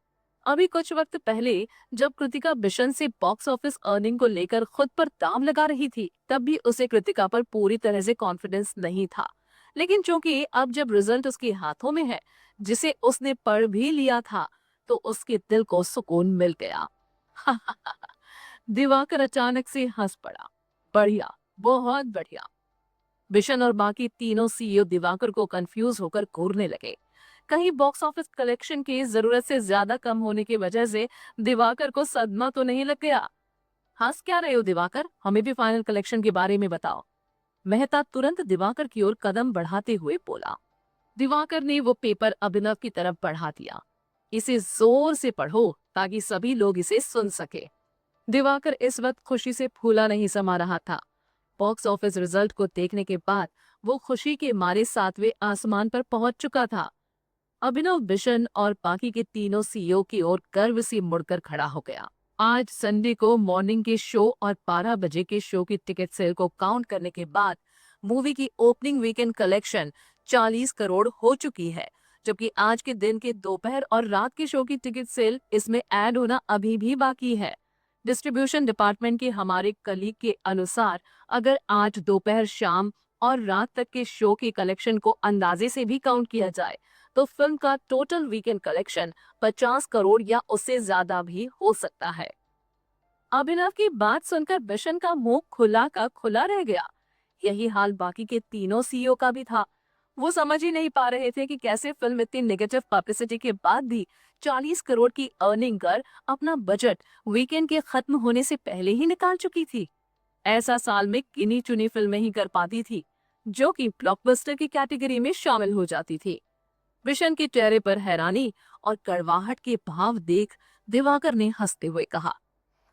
अभी कुछ वक्त पहले जब कृतिका बिशन से बॉक्स ऑफिस अर्निंग को लेकर खुद पर दाम लगा रही थी, तब भी उसे कृतिका पर पूरी तरह से कॉन्फिडेंस नहीं था। लेकिन चूंकि अब जब रिजल्ट उसके हाथों में है, जिसे उसने पढ़ भी लिया था, तो उसके दिल को सुकून मिल गया। दिवाकर अचानक से हंस पड़ा। बढ़िया, बहुत बढ़िया। बिशन और बाकी तीनों सीईओ दिवाकर को कंफ्यूज होकर घूरने लगे। कहीं बॉक्स ऑफिस कलेक्शन की जरूरत से ज्यादा कम होने की वजह से दिवाकर को सदमा तो नहीं लग गया? हंस क्या रहे हो दिवाकर, हमें भी फाइनल कलेक्शन के बारे में बताओ। मेहता तुरंत दिवाकर की ओर कदम बढ़ाते हुए बोला। दिवाकर ने वो पेपर अभिनव की तरफ बढ़ा दिया। इसे जोर से पढ़ो ताकि सभी लोग इसे सुन सके। दिवाकर इस वक्त खुशी से फूला नहीं समा रहा था। बॉक्स ऑफिस रिजल्ट को देखने के बाद वो खुशी के मारे 7वें आसमान पर पहुंच चुका था। अभिनव, बिशन और बाकी के तीनों सीईओ की ओर गर्व से मुड़कर खड़ा हो गया। आज संडे को मॉर्निंग के शो और 12 बजे के शो की टिकट सेल को काउंट करने के बाद मूवी की ओपनिंग वीकेंड कलेक्शन 40 करोड़ हो चुकी है, जबकि आज के दिन के दोपहर और रात के शो की टिकट सेल इसमें ऐड होना अभी भी बाकी है। डिस्ट्रीब्यूशन डिपार्टमेंट के हमारे कलीग के अनुसार अगर आज दोपहर, शाम और रात तक के शो की कलेक्शन को अंदाजे से भी काउंट किया जाए तो फिल्म का टोटल वीकेंड कलेक्शन 50 करोड़ या उससे ज्यादा भी हो सकता है। अभिनव की बात सुनकर बिशन का मुंह खुला का खुला रह गया। यही हाल बाकी के तीनों सीईओ का भी था। वो समझ ही नहीं पा रहे थे कि कैसे फिल्म इतनी नेगेटिव पब्लिसिटी के बाद भी 40 करोड़ की अर्निंग कर अपना बजट वीकेंड के खत्म होने से पहले ही निकाल चुकी थी। ऐसा साल में गिनी चुनी फिल्में ही कर पाती थी जो कि ब्लॉकबस्टर की कैटेगरी में शामिल हो जाती थी। बिशन के चेहरे पर हैरानी और कड़वाहट के भाव देख दिवाकर ने हंसते हुए कहा,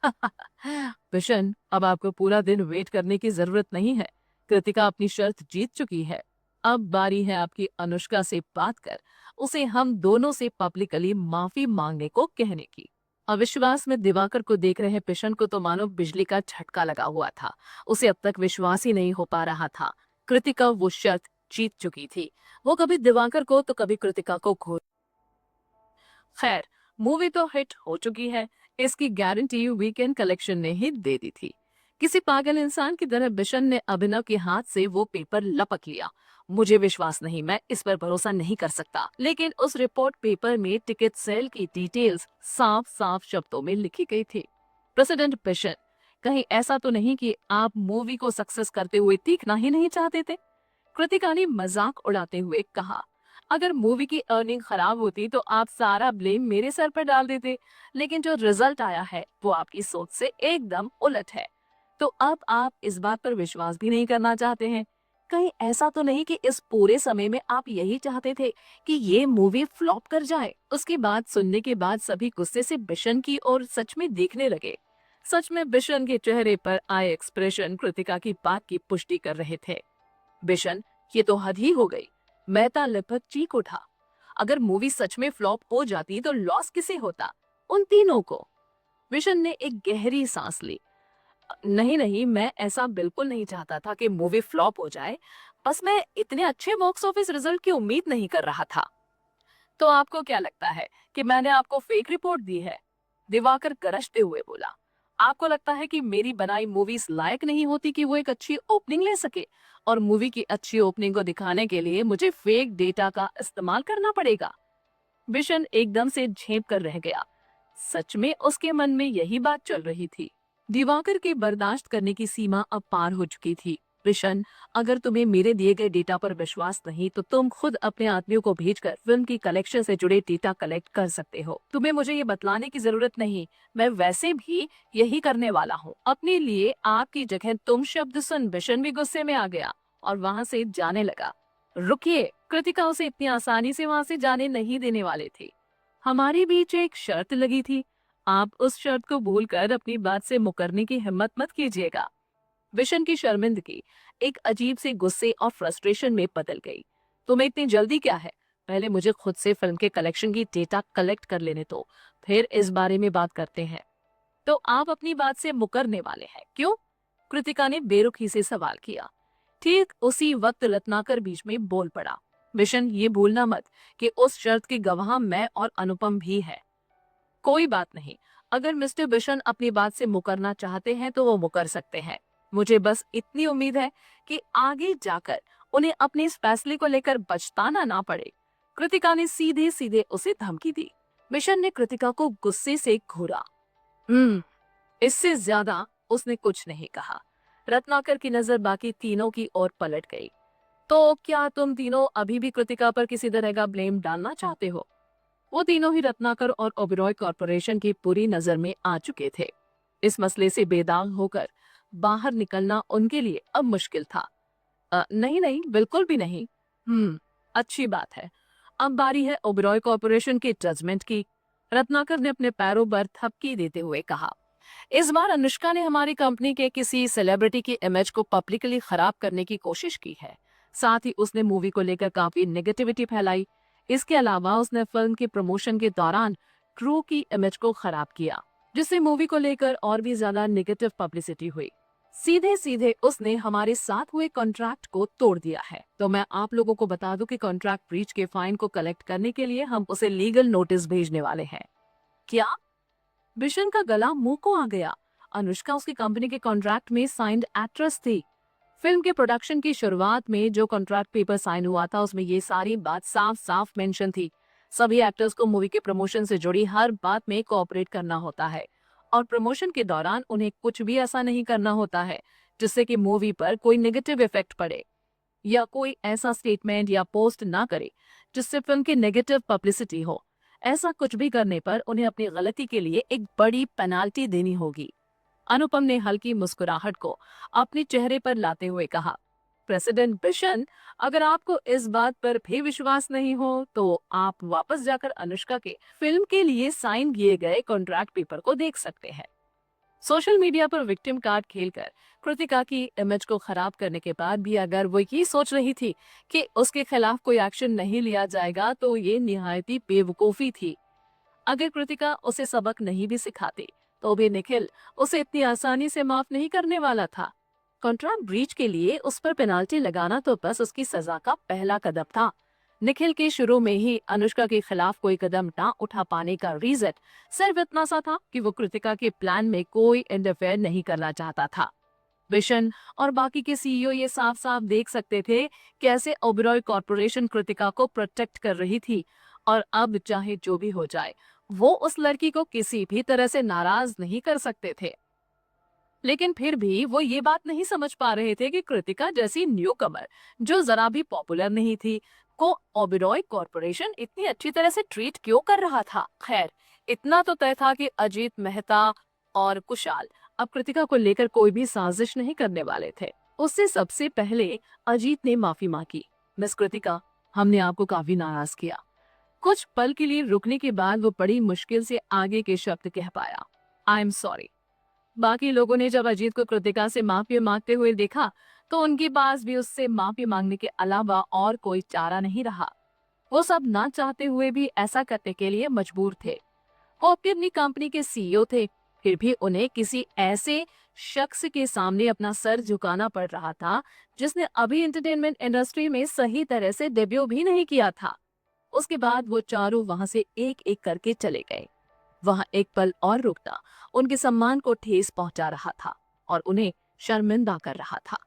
बिशन, अब आपको पूरा दिन वेट करने की जरूरत नहीं है। कृतिका अपनी शर्त जीत चुकी है। अब बारी है आपकी अनुष्का से बात कर उसे हम दोनों से पब्लिकली माफी मांगने को कहने की। अविश्वास में दिवाकर को देख रहे बिशन को तो मानो बिजली का झटका लगा हुआ था। उसे अब तक विश्वास ही नहीं हो पा रहा था। कृतिका वो शर्त जीत चुकी थी। वो कभी दिवाकर को तो कभी कृतिका को खो। खैर, मूवी तो हिट हो चुकी है, इसकी गारंटी वीकेंड कलेक्शन ने ही दे दी थी। किसी पागल इंसान की तरह बिशन ने अभिनव के हाथ से वो पेपर लपक लिया। मुझे विश्वास नहीं, मैं इस पर भरोसा नहीं कर सकता। लेकिन उस रिपोर्ट पेपर में टिकट सेल की डिटेल्स साफ साफ शब्दों में लिखी गई थी। प्रेसिडेंट बिशन, कहीं ऐसा तो नहीं कि आप मूवी को सक्सेस करते हुए दिखना ही नहीं चाहते थे? कृतिका ने मजाक उड़ाते हुए कहा। अगर मूवी की अर्निंग खराब होती तो आप सारा ब्लेम मेरे सर पर डाल देते, लेकिन जो रिजल्ट आया है वो आपकी सोच से एकदम उलट है। तो अब आप इस बात पर विश्वास भी नहीं करना चाहते हैं? कहीं ऐसा तो नहीं कि इस पूरे समय में आप यही चाहते थे कि ये मूवी फ्लॉप कर जाए? उसकी बात सुनने के बाद सभी गुस्से से बिशन की ओर सच में देखने लगे। सच में बिशन के चेहरे पर आए एक्सप्रेशन कृतिका की बात की पुष्टि कर रहे थे। बिशन, ये तो हद ही हो गई। मेहता लगभग चीख उठा। अगर मूवी सच में फ्लॉप हो जाती तो लॉस किसे होता? उन तीनों को। बिशन ने एक गहरी सांस ली। नहीं नहीं, मैं ऐसा बिल्कुल नहीं चाहता था कि मूवी फ्लॉप हो जाए। बस मैं इतने अच्छे बॉक्स ऑफिस रिजल्ट की उम्मीद नहीं कर रहा था। तो आपको क्या लगता है कि मैंने आपको फेक रिपोर्ट दी है? दिवाकर गरजते हुए बोला। आपको लगता है कि मेरी बनाई मूवीज लायक नहीं होती कि वो एक अच्छी ओपनिंग ले सके, और मूवी की अच्छी ओपनिंग को दिखाने के लिए मुझे फेक डेटा का इस्तेमाल करना पड़ेगा? बिशन एकदम से झेप कर रह गया। सच में उसके मन में यही बात चल रही थी। दिवाकर के बर्दाश्त करने की सीमा अब पार हो चुकी थी। बिशन, अगर तुम्हें मेरे दिए गए डेटा पर विश्वास नहीं तो तुम खुद अपने आदमियों को भेजकर फिल्म की कलेक्शन से जुड़े डेटा कलेक्ट कर सकते हो। तुम्हें मुझे ये बतलाने की जरूरत नहीं, मैं वैसे भी यही करने वाला हूँ। अपने लिए आपकी जगह तुम शब्द सुन बिशन भी गुस्से में आ गया और वहां से जाने लगा। रुकिए, कृतिका उसे इतनी आसानी से वहां से जाने नहीं देने वाले थे। हमारे बीच एक शर्त लगी थी, आप उस शर्त को भूलकर अपनी बात से मुकरने की हिम्मत मत कीजिएगा। विशन की शर्मिंदगी एक अजीब से गुस्से और फ्रस्ट्रेशन में बदल गई। तुम्हें इतनी जल्दी क्या है? पहले मुझे खुद से फिल्म के कलेक्शन की डेटा कलेक्ट कर लेने दो, फिर इस बारे में बात करते हैं। तो आप अपनी बात से मुकरने वाले हैं, क्यों? कृतिका ने बेरुखी से सवाल किया। ठीक उसी वक्त रत्नाकर बीच में बोल पड़ा। विशन, ये भूलना मत कि उस शर्त के गवाह मैं और अनुपम भी है। कोई बात नहीं, अगर मिस्टर बिशन अपनी बात से मुकरना चाहते हैं तो वो मुकर सकते हैं। मुझे बस इतनी उम्मीद है कि आगे जाकर उन्हें अपने इस फैसले को लेकर पछताना ना पड़े। कृतिका ने सीधे सीधे उसे धमकी दी। बिशन ने कृतिका को गुस्से से घूरा। इससे ज्यादा उसने कुछ नहीं कहा। रत्नाकर की नजर बाकी तीनों की ओर पलट गई। तो क्या तुम तीनों अभी भी कृतिका पर किसी तरह का ब्लेम डालना चाहते हो? वो तीनों ही रत्नाकर और ओबेरॉय कॉरपोरेशन की पूरी नजर में आ चुके थे। इस मसले से बेदाग होकर बाहर निकलना उनके लिए अब मुश्किल था। नहीं नहीं, बिल्कुल भी नहीं। अच्छी बात है। अब बारी है ओबेरॉय कॉरपोरेशन के जजमेंट की। रत्नाकर ने अपने पैरों पर थपकी देते हुए कहा, इस बार अनुष्का ने हमारी कंपनी के किसी सेलिब्रिटी की इमेज को पब्लिकली खराब करने की कोशिश की है। साथ ही उसने मूवी को लेकर काफी नेगेटिविटी फैलाई। इसके अलावा उसने फिल्म के प्रमोशन के दौरान क्रू की इमेज को खराब किया, जिससे मूवी को लेकर और भी ज्यादा नेगेटिव पब्लिसिटी हुई। सीधे सीधे उसने हमारे साथ हुए कॉन्ट्रैक्ट को तोड़ दिया है। तो मैं आप लोगों को बता दूं कि कॉन्ट्रैक्ट ब्रीच के फाइन को कलेक्ट करने के लिए हम उसे लीगल नोटिस भेजने वाले हैं। क्या? बिशन का गला मुंह को आ गया। अनुष्का उसकी कंपनी के कॉन्ट्रैक्ट में साइंड एक्ट्रेस थी। फिल्म के प्रोडक्शन की शुरुआत में जो कॉन्ट्रैक्ट पेपर साइन हुआ था उसमें ये सारी बात साफ साफ मेंशन थी। सभी एक्टर्स को मूवी के प्रमोशन से जुड़ी हर बात में कोऑपरेट करना होता है और प्रमोशन के दौरान उन्हें कुछ भी ऐसा नहीं करना होता है जिससे कि मूवी पर कोई नेगेटिव इफेक्ट पड़े, या कोई ऐसा स्टेटमेंट या पोस्ट ना करे जिससे फिल्म की नेगेटिव पब्लिसिटी हो। ऐसा कुछ भी करने पर उन्हें अपनी गलती के लिए एक बड़ी पेनाल्टी देनी होगी। अनुपम ने हल्की मुस्कुराहट को अपने चेहरे पर लाते हुए कहा, प्रेसिडेंट बिशन, अगर आपको इस बात पर भी विश्वास नहीं हो तो आप वापस जाकर अनुष्का के फिल्म के लिए साइन किए गए कॉन्ट्रैक्ट पेपर को देख सकते हैं। सोशल मीडिया पर विक्टिम कार्ड खेलकर कृतिका की इमेज को खराब करने के बाद भी अगर वो ये सोच रही थी कि उसके खिलाफ कोई एक्शन नहीं लिया जाएगा तो ये निहायती बेवकूफी थी। अगर कृतिका उसे सबक नहीं भी सिखाती तो भी निखिल उसे इतनी आसानी से माफ नहीं करने वाला था। कॉन्ट्रैक्ट ब्रीच के लिए उस पर पेनाल्टी लगाना तो बस उसकी सजा का पहला कदम था। निखिल के शुरू में ही अनुष्का के खिलाफ कोई कदम ना उठा पाने का रीजन सिर्फ इतना सा था कि वो कृतिका के प्लान में कोई इंटरफेयर नहीं करना चाहता था। बिशन और बाकी के सीईओ ये साफ साफ देख सकते थे कैसे ओबेरॉय कॉरपोरेशन कृतिका को प्रोटेक्ट कर रही थी, और अब चाहे जो भी हो जाए वो उस लड़की को किसी भी तरह से नाराज नहीं कर सकते थे। लेकिन फिर भी वो ये बात नहीं समझ पा रहे थे कि कृतिका जैसी न्यू कमर जो जरा भी पॉपुलर नहीं थी को ओबेरॉय कॉरपोरेशन इतनी अच्छी तरह से ट्रीट क्यों कर रहा था। खैर, इतना तो तय था कि अजीत मेहता और कुशाल अब कृतिका को लेकर कोई भी साजिश नहीं करने वाले थे। उससे सबसे पहले अजीत ने माफी मांगी, मिस कृतिका, हमने आपको काफी नाराज किया। कुछ पल के लिए रुकने के बाद वो बड़ी मुश्किल से आगे के शब्द कह पाया, आई एम सॉरी। बाकी लोगों ने जब अजीत को कृतिका से माफी मांगते हुए देखा तो उनके पास भी उससे माफी मांगने के अलावा और कोई चारा नहीं रहा। वो सब ना चाहते हुए भी ऐसा करने के लिए मजबूर थे। वो अपनी कंपनी के सीईओ थे, फिर भी उन्हें किसी ऐसे शख्स के सामने अपना सर झुकाना पड़ रहा था जिसने अभी एंटरटेनमेंट इंडस्ट्री में सही तरह से डेब्यू भी नहीं किया था। उसके बाद वो चारों वहां से एक एक करके चले गए। वहां एक पल और रुकना उनके सम्मान को ठेस पहुंचा रहा था और उन्हें शर्मिंदा कर रहा था।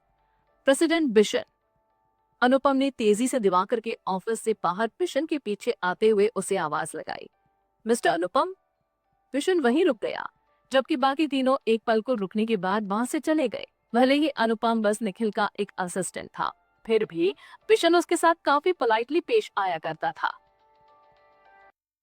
प्रेसिडेंट बिशन, अनुपम ने तेजी से दिवाकर के ऑफिस से बाहर बिशन के पीछे आते हुए उसे आवाज लगाई, मिस्टर अनुपम। बिशन वहीं रुक गया, जबकि बाकी तीनों एक पल को रुकने के बाद वहां से चले गए। भले ही अनुपम बस निखिल का एक असिस्टेंट था, फिर भी बिशन उसके साथ काफी पोलाइटली पेश आया करता था।